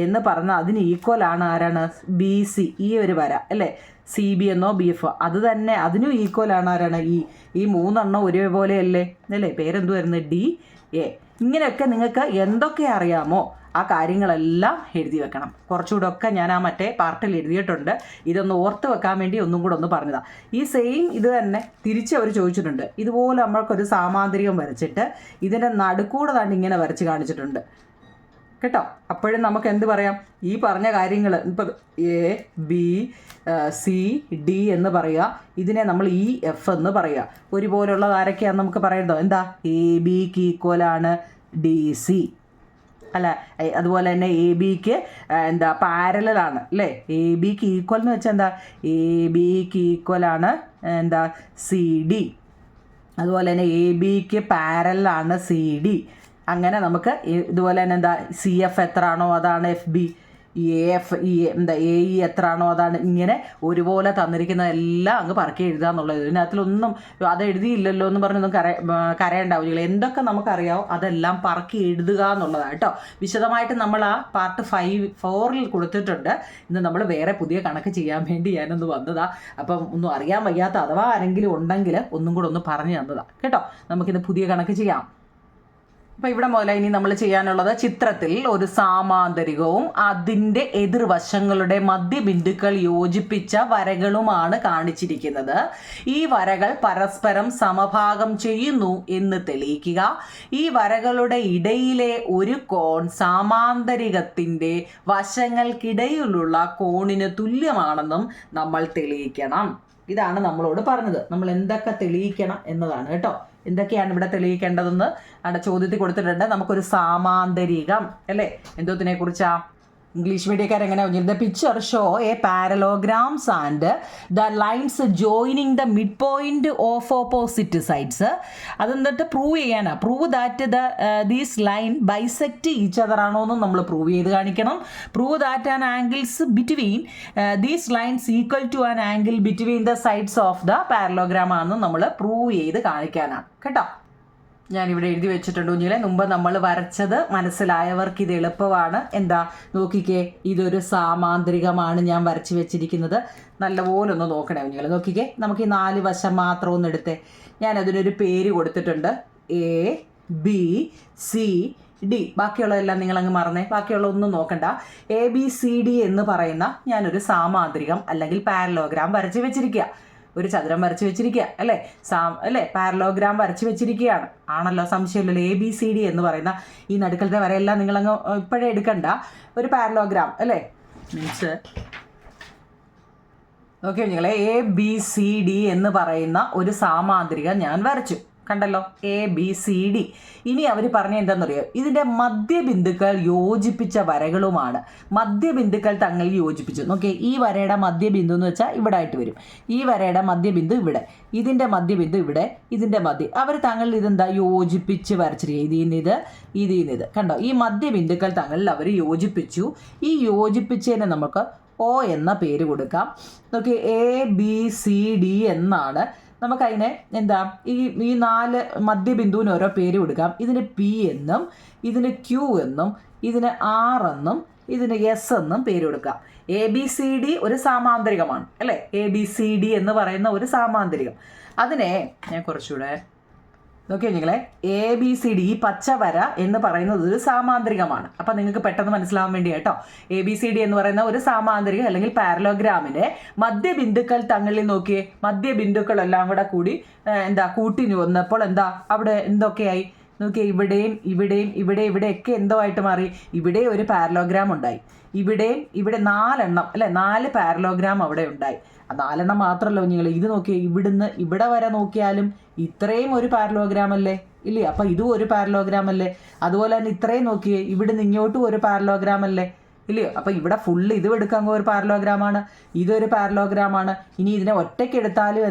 എന്ന് പറഞ്ഞാൽ അതിന് ഈക്വലാണ് ആരാണ് BC, ഈ ഒരു വര അല്ലേ, CB എന്നോ BF, അത് തന്നെ അതിനും ഈക്വലാണ് ആരാണ് ഈ 3 എണ്ണം ഒരേപോലെയല്ലേ അല്ലേ, പേരെന്തുവായിരുന്നു DA. ഇങ്ങനെയൊക്കെ നിങ്ങൾക്ക് എന്തൊക്കെ അറിയാമോ ആ കാര്യങ്ങളെല്ലാം എഴുതി വെക്കണം. കുറച്ചുകൂടെ ഒക്കെ ഞാൻ ആ മറ്റേ പാർട്ടിൽ എഴുതിയിട്ടുണ്ട്. ഇതൊന്ന് ഓർത്ത് വെക്കാൻ വേണ്ടി ഒന്നും കൂടെ ഒന്ന് പറഞ്ഞതാണ്. ഈ സെയിം ഇത് തന്നെ തിരിച്ച് അവർ ചോദിച്ചിട്ടുണ്ട്. ഇതുപോലെ നമ്മൾക്കൊരു സാമാന്തരികം വരച്ചിട്ട് ഇതിൻ്റെ നടുക്കൂടെ തന്നെ ഇങ്ങനെ വരച്ച് കാണിച്ചിട്ടുണ്ട് കേട്ടോ. അപ്പോഴും നമുക്ക് എന്ത് പറയാം, ഈ പറഞ്ഞ കാര്യങ്ങൾ ഇപ്പം ABCD എന്ന് പറയുക, ഇതിനെ നമ്മൾ EF എന്ന് പറയുക. ഒരുപോലുള്ളത് ആരൊക്കെയാണെന്ന് നമുക്ക് പറയുന്നത് എന്താ, ABക്ക് ഈക്വലാണ് DC അല്ല, അതുപോലെ തന്നെ ABക്ക് എന്താ പാരലാണ് അല്ലേ, ABക്ക് ഈക്വൽ എന്ന് വെച്ചാൽ എന്താ, ABക്ക് ഈക്വലാണ് എന്താ CD, അതുപോലെ തന്നെ ABക്ക് പാരലാണ് CD. അങ്ങനെ നമുക്ക് ഇതുപോലെ തന്നെ എന്താ CF എത്രയാണോ അതാണ് FB, AF AE എത്രയാണോ അതാണ്. ഇങ്ങനെ ഒരുപോലെ തന്നിരിക്കുന്നതെല്ലാം അങ്ങ് പറക്കി എഴുതുക എന്നുള്ളത്. ഇതിനകത്തിലൊന്നും അത് എഴുതിയില്ലല്ലോ എന്ന് പറഞ്ഞൊന്നും കരയുണ്ടാവില്ല. എന്തൊക്കെ നമുക്കറിയാമോ അതെല്ലാം പറക്കി എഴുതുക എന്നുള്ളതാണ് കേട്ടോ. വിശദമായിട്ട് നമ്മൾ ആ പാർട്ട് 4 കൊടുത്തിട്ടുണ്ട്. ഇന്ന് നമ്മൾ വേറെ പുതിയ കണക്ക് ചെയ്യാൻ വേണ്ടി ഞാനൊന്ന് വന്നതാണ്. അപ്പം ഒന്നും അറിയാൻ വയ്യാത്ത അഥവാ ആരെങ്കിലും ഉണ്ടെങ്കിൽ ഒന്നും കൂടെ ഒന്ന് പറഞ്ഞു തന്നതാണ് കേട്ടോ. നമുക്കിത് പുതിയ കണക്ക് ചെയ്യാം. അപ്പോൾ ഇവിടെ മുതൽ ഇനി നമ്മൾ ചെയ്യാനുള്ളത്, ചിത്രത്തിൽ ഒരു സാമാന്തരികവും അതിൻ്റെ എതിർവശങ്ങളുടെ മധ്യബിന്ദുക്കൾ യോജിപ്പിച്ച വരകളുമാണ് കാണിച്ചിരിക്കുന്നത്. ഈ വരകൾ പരസ്പരം സമഭാഗം ചെയ്യുന്നു എന്ന് തെളിയിക്കുക. ഈ വരകളുടെ ഇടയിലെ ഒരു കോൺ സാമാന്തരികത്തിൻ്റെ വശങ്ങൾക്കിടയിലുള്ള കോണിന് തുല്യമാണെന്നും നമ്മൾ തെളിയിക്കണം. ഇതാണ് നമ്മളോട് പറഞ്ഞത്. നമ്മൾ എന്തൊക്കെ തെളിയിക്കണം എന്നതാണ് കേട്ടോ. എന്തൊക്കെയാണ് ഇവിടെ തെളിയിക്കേണ്ടതെന്ന് അവിടെ ചോദ്യത്തിൽ കൊടുത്തിട്ടുണ്ട്. നമുക്കൊരു സാമാന്തരികം അല്ലേ, എന്തോത്തിനെ കുറിച്ചാ, ഇംഗ്ലീഷ് മീഡിയക്കാരെങ്ങനെ പറഞ്ഞത്, the picture show a parallelograms and the lines joining the midpoint of opposite sides. അതെന്നിട്ട് പ്രൂവ് ചെയ്യാനാ, prove that these line bisect each other ആണോ എന്നും നമ്മൾ പ്രൂവ് ചെയ്ത് കാണിക്കണം. Prove that an angles between these lines equal to an angle between the sides of the parallelogram ആണെന്ന് നമ്മൾ prove ചെയ്ത് കാണിക്കാനാണ് കേട്ടോ. ഞാനിവിടെ എഴുതി വെച്ചിട്ടുണ്ട് കുഞ്ഞിലെ. മുമ്പ് നമ്മൾ വരച്ചത് മനസ്സിലായവർക്ക് ഇത് എളുപ്പമാണ്. എന്താ നോക്കിക്കേ, ഇതൊരു സാമാന്തരികമാണ് ഞാൻ വരച്ച് വെച്ചിരിക്കുന്നത്. നല്ലപോലെ ഒന്ന് നോക്കണേ കുഞ്ഞിലെ. നോക്കിക്കേ, നമുക്ക് ഈ 4 വശം മാത്രം ഒന്ന് എടുത്തേ. ഞാനതിനൊരു പേര് കൊടുത്തിട്ടുണ്ട്, ABCD. ബാക്കിയുള്ളതെല്ലാം നിങ്ങളങ്ങ് മറന്നേ, ബാക്കിയുള്ള ഒന്നും നോക്കണ്ട. ABCD എന്ന് പറയുന്ന ഞാനൊരു സാമാന്തരികം അല്ലെങ്കിൽ പാരലോഗ്രാം വരച്ച് വെച്ചിരിക്കുക. ഒരു ചതുരം വരച്ച് വെച്ചിരിക്കുക അല്ലേ, പാരലോഗ്രാം വരച്ച് വെച്ചിരിക്കുകയാണ് ആണല്ലോ, സംശയമില്ലല്ലോ. ABCD എന്ന് പറയുന്ന ഈ നടുക്കലത്തെ വരെയെല്ലാം നിങ്ങളങ്ങ് ഇപ്പോഴേ എടുക്കണ്ട. ഒരു പാരലോഗ്രാം അല്ലേ, മീൻസ് ഓക്കെ നിങ്ങളെ ABCD എന്ന് പറയുന്ന ഒരു സാമാന്തരികം ഞാൻ വരച്ചു, കണ്ടല്ലോ, ABCD. ഇനി അവർ പറഞ്ഞ എന്താണെന്നറിയോ, ഇതിൻ്റെ മധ്യബിന്ദുക്കൾ യോജിപ്പിച്ച വരകളുമാണ്. മധ്യബിന്ദുക്കൾ തങ്ങൾ യോജിപ്പിച്ചു. നോക്കിയേ, ഈ വരയുടെ മധ്യബിന്ദു എന്ന് വെച്ചാൽ ഇവിടെ ആയിട്ട് വരും. ഈ വരയുടെ മധ്യബിന്ദു ഇവിടെ, ഇതിൻ്റെ മധ്യബിന്ദു ഇവിടെ, ഇതിൻ്റെ അവർ തങ്ങളിൽ ഇതെന്താ യോജിപ്പിച്ച് വരച്ചിരിക്കുക. ഇതിൽ കണ്ടോ, ഈ മധ്യബിന്ദുക്കൾ തങ്ങളിൽ അവർ യോജിപ്പിച്ചു. ഈ യോജിപ്പിച്ചതിന് നമുക്ക് O എന്ന പേര് കൊടുക്കാം. നോക്കി, ABCD എന്നാണ്. നമുക്കതിനെ എന്താ ഈ 4 മധ്യബിന്ദുവിന് ഓരോ പേര് കൊടുക്കാം. ഇതിന് P എന്നും, ഇതിന് Q എന്നും, ഇതിന് R എന്നും, ഇതിന് S എന്നും പേര് കൊടുക്കാം. ABCD ഒരു സാമാന്തരികമാണ് അല്ലേ, ABCD എന്ന് പറയുന്ന ഒരു സാമാന്തരികം. അതിനെ ഞാൻ കുറച്ചുകൂടെ നോക്കിയോ നിങ്ങളെ, ABCD ഈ പച്ചവര എന്ന് പറയുന്നത് ഒരു സാമാന്തരികമാണ്. അപ്പം നിങ്ങൾക്ക് പെട്ടെന്ന് മനസ്സിലാവാൻ വേണ്ടി കേട്ടോ, ABCD എന്ന് പറയുന്ന ഒരു സാമാന്തരികം അല്ലെങ്കിൽ പാരലോഗ്രാമിൻ്റെ മധ്യബിന്ദുക്കൾ തങ്ങളിൽ നോക്കിയേ, മധ്യബിന്ദുക്കളെല്ലാം കൂടെ കൂടി കൂട്ടി വന്നപ്പോൾ അവിടെ എന്തൊക്കെയായി നോക്കിയേ, ഇവിടെയൊക്കെ എന്തോ ആയിട്ട് മാറി. ഇവിടെ ഒരു പാരലോഗ്രാം ഉണ്ടായി, ഇവിടെ 4 എണ്ണം അല്ലേ, 4 പാരലോഗ്രാം അവിടെ ഉണ്ടായി. 4 എണ്ണം മാത്രമല്ല നിങ്ങൾ ഇത് നോക്കിയേ, ഇവിടുന്ന് ഇവിടെ വരെ നോക്കിയാലും ഇത്രയും ഒരു പാരലോഗ്രാം അല്ലേ ഇല്ലേ, അപ്പം ഇതും ഒരു പാരലോഗ്രാം അല്ലേ. അതുപോലെ തന്നെ ഇത്രയും നോക്കിയേ, ഇവിടുന്ന് ഇങ്ങോട്ടും ഒരു പാരലോഗ്രാം അല്ലേ ഇല്ലയോ. അപ്പം ഇവിടെ ഫുള്ള് ഇതും എടുക്കാൻ ഒരു പാരലോഗ്രാമാണ്, ഇതൊരു പാരലോഗ്രാമാണ്. ഇനി ഇതിനെ ഒറ്റയ്ക്ക് എടുത്താലും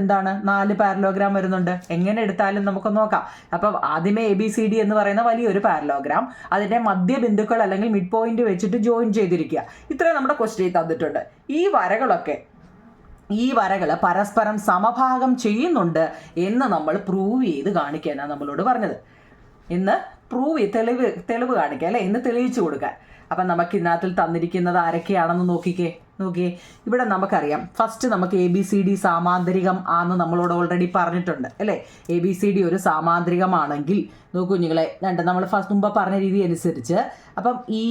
4 പാരലോഗ്രാം വരുന്നുണ്ട്. എങ്ങനെ എടുത്താലും നമുക്ക് നോക്കാം. അപ്പം ആദ്യമേ ABCD എന്ന് പറയുന്ന വലിയൊരു പാരലോഗ്രാം, അതിൻ്റെ മധ്യബിന്ദുക്കൾ അല്ലെങ്കിൽ മിഡ് പോയിന്റ് വെച്ചിട്ട് ജോയിൻ ചെയ്തിരിക്കുക. ഇത്രയും നമ്മുടെ ക്വസ്റ്റ്യൻ തന്നിട്ടുണ്ട്. ഈ വരകൾ പരസ്പരം സമഭാഗം ചെയ്യുന്നുണ്ട് എന്ന് നമ്മൾ പ്രൂവ് ചെയ്ത് കാണിക്കാനാണ് നമ്മളോട് പറഞ്ഞത്. ഇന്ന് തെളിവ് കാണിക്കുക അല്ലേ, എന്ന് തെളിയിച്ചു കൊടുക്കാൻ. അപ്പം നമുക്ക് ഇതിനകത്തിൽ തന്നിരിക്കുന്നത് ആരൊക്കെയാണെന്ന് നോക്കിയേ. ഇവിടെ നമുക്കറിയാം, ഫസ്റ്റ് നമുക്ക് ABCD സാമാന്തരികം ആണെന്ന് നമ്മളോട് ഓൾറെഡി പറഞ്ഞിട്ടുണ്ട് അല്ലേ. ABCD ഒരു സാമാന്തരികമാണെങ്കിൽ നോക്കൂ കുഞ്ഞുങ്ങളെ, നമ്മൾ മുമ്പ് പറഞ്ഞ രീതി അനുസരിച്ച് അപ്പം ഈ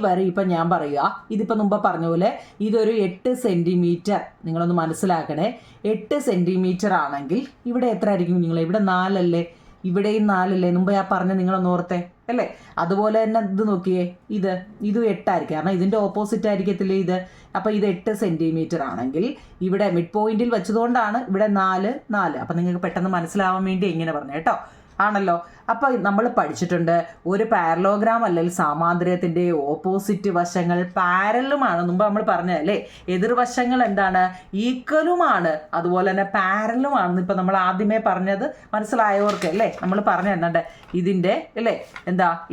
വര ഇപ്പം ഞാൻ പറയുക, ഇതിപ്പോൾ മുമ്പ് പറഞ്ഞ പോലെ ഇതൊരു 8 സെൻറ്റിമീറ്റർ, നിങ്ങളൊന്ന് മനസ്സിലാക്കണേ. 8 സെൻറ്റിമീറ്റർ ആണെങ്കിൽ ഇവിടെ എത്ര ആയിരിക്കും കുഞ്ഞുങ്ങളെ? ഇവിടെ 4 അല്ലേ, ഇവിടെയും 4 അല്ലേ, മുമ്പ് ഞാൻ പറഞ്ഞ നിങ്ങളൊന്ന് ഓർത്തേ അല്ലേ. അതുപോലെ തന്നെ ഇത് നോക്കിയേ, ഇതും 8 ആയിരിക്കും, കാരണം ഇതിൻ്റെ ഓപ്പോസിറ്റ് ആയിരിക്കത്തില്ലേ ഇത്. അപ്പോൾ ഇത് 8 സെൻറ്റിമീറ്റർ ആണെങ്കിൽ ഇവിടെ മിഡ് പോയിന്റിൽ വെച്ചതുകൊണ്ടാണ് ഇവിടെ 4. അപ്പം നിങ്ങൾക്ക് പെട്ടെന്ന് മനസ്സിലാവാൻ വേണ്ടി ഇങ്ങനെ പറഞ്ഞു കേട്ടോ, ആണല്ലോ. അപ്പോൾ നമ്മൾ പഠിച്ചിട്ടുണ്ട്, ഒരു പാരലോഗ്രാം അല്ലെങ്കിൽ സാമാന്തരത്തിൻ്റെ ഓപ്പോസിറ്റ് വശങ്ങൾ പാരലുമാണ്. മുമ്പ് നമ്മൾ പറഞ്ഞതല്ലേ, എതിർവശങ്ങൾ എന്താണ്, ഈക്വലുമാണ്, അതുപോലെ തന്നെ പാരലുമാണെന്ന് ഇപ്പം നമ്മൾ ആദ്യമേ പറഞ്ഞത് മനസ്സിലായവർക്ക് അല്ലേ. നമ്മൾ പറഞ്ഞു തന്നുണ്ട് ഇതിൻ്റെ അല്ലേ,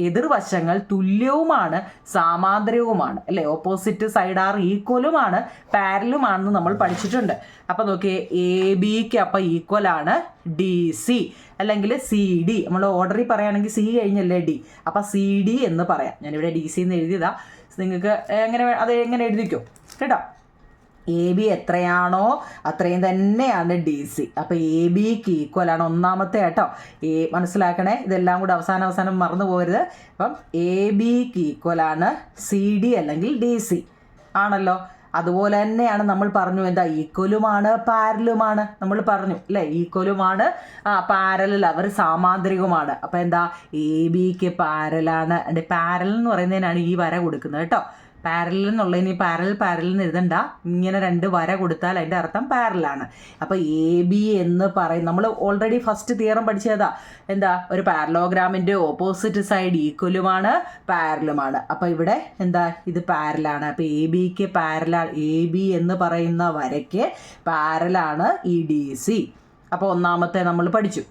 എതിർവശങ്ങൾ തുല്യവുമാണ് സാമാന്തരവുമാണ് അല്ലേ. ഓപ്പോസിറ്റ് സൈഡ് ആർ ഈക്വലുമാണ് പാരലുമാണെന്ന് നമ്മൾ പഠിച്ചിട്ടുണ്ട്. അപ്പം നോക്കിയേ, ABക്ക് അപ്പം ഈക്വലാണ് DC അല്ലെങ്കിൽ CD. നമ്മൾ ഓർഡറിൽ പറയുകയാണെങ്കിൽ C കഴിഞ്ഞല്ലേ D, അപ്പം CD എന്ന് പറയാം. ഞാനിവിടെ DC എന്ന് എഴുതിയതാ, നിങ്ങൾക്ക് എങ്ങനെ എഴുതിക്കോ കേട്ടോ. AB എത്രയാണോ അത്രയും തന്നെയാണ് DC. അപ്പോൾ ABക്ക് ഈക്വലാണ് ഒന്നാമത്തെ കേട്ടോ. മനസ്സിലാക്കണേ, ഇതെല്ലാം കൂടെ അവസാനം മറന്നു പോകരുത്. അപ്പം ABക്ക് ഈക്വലാണ് CD അല്ലെങ്കിൽ DC ആണല്ലോ. അതുപോലെ തന്നെയാണ് നമ്മൾ പറഞ്ഞു, ഈക്വലുമാണ് പാരലുമാണ് നമ്മൾ പറഞ്ഞു അല്ലേ. ഈക്വലുമാണ്, പാരലൽ അവർ സാമാന്തരികവുമാണ്. അപ്പം ABക്ക് പാരലാണ്. പാരൽ എന്ന് പറയുന്നതിനാണ് ഈ വര കൊടുക്കുന്നത് കേട്ടോ. പാരലൽ എന്നുള്ളതിന് പാരലൽ എന്ന് എഴുതണ്ട, ഇങ്ങനെ 2 വര കൊടുത്താൽ അതിൻ്റെ അർത്ഥം പാരലാണ്. അപ്പോൾ AB എന്ന് പറയും, നമ്മൾ ഓൾറെഡി ഫസ്റ്റ് തിയറം പഠിച്ചതാ, ഒരു പാരലോഗ്രാമിൻ്റെ ഓപ്പോസിറ്റ് സൈഡ് ഈക്വലുമാണ് പാരലുമാണ്. അപ്പോൾ ഇവിടെ ഇത് പാരലാണ്. അപ്പോൾ ABക്ക് പാരലാണ്, AB എന്ന് പറയുന്ന വരയ്ക്ക് പാരലാണ് ഈ DC. അപ്പോൾ ഒന്നാമത്തെ നമ്മൾ പഠിച്ചു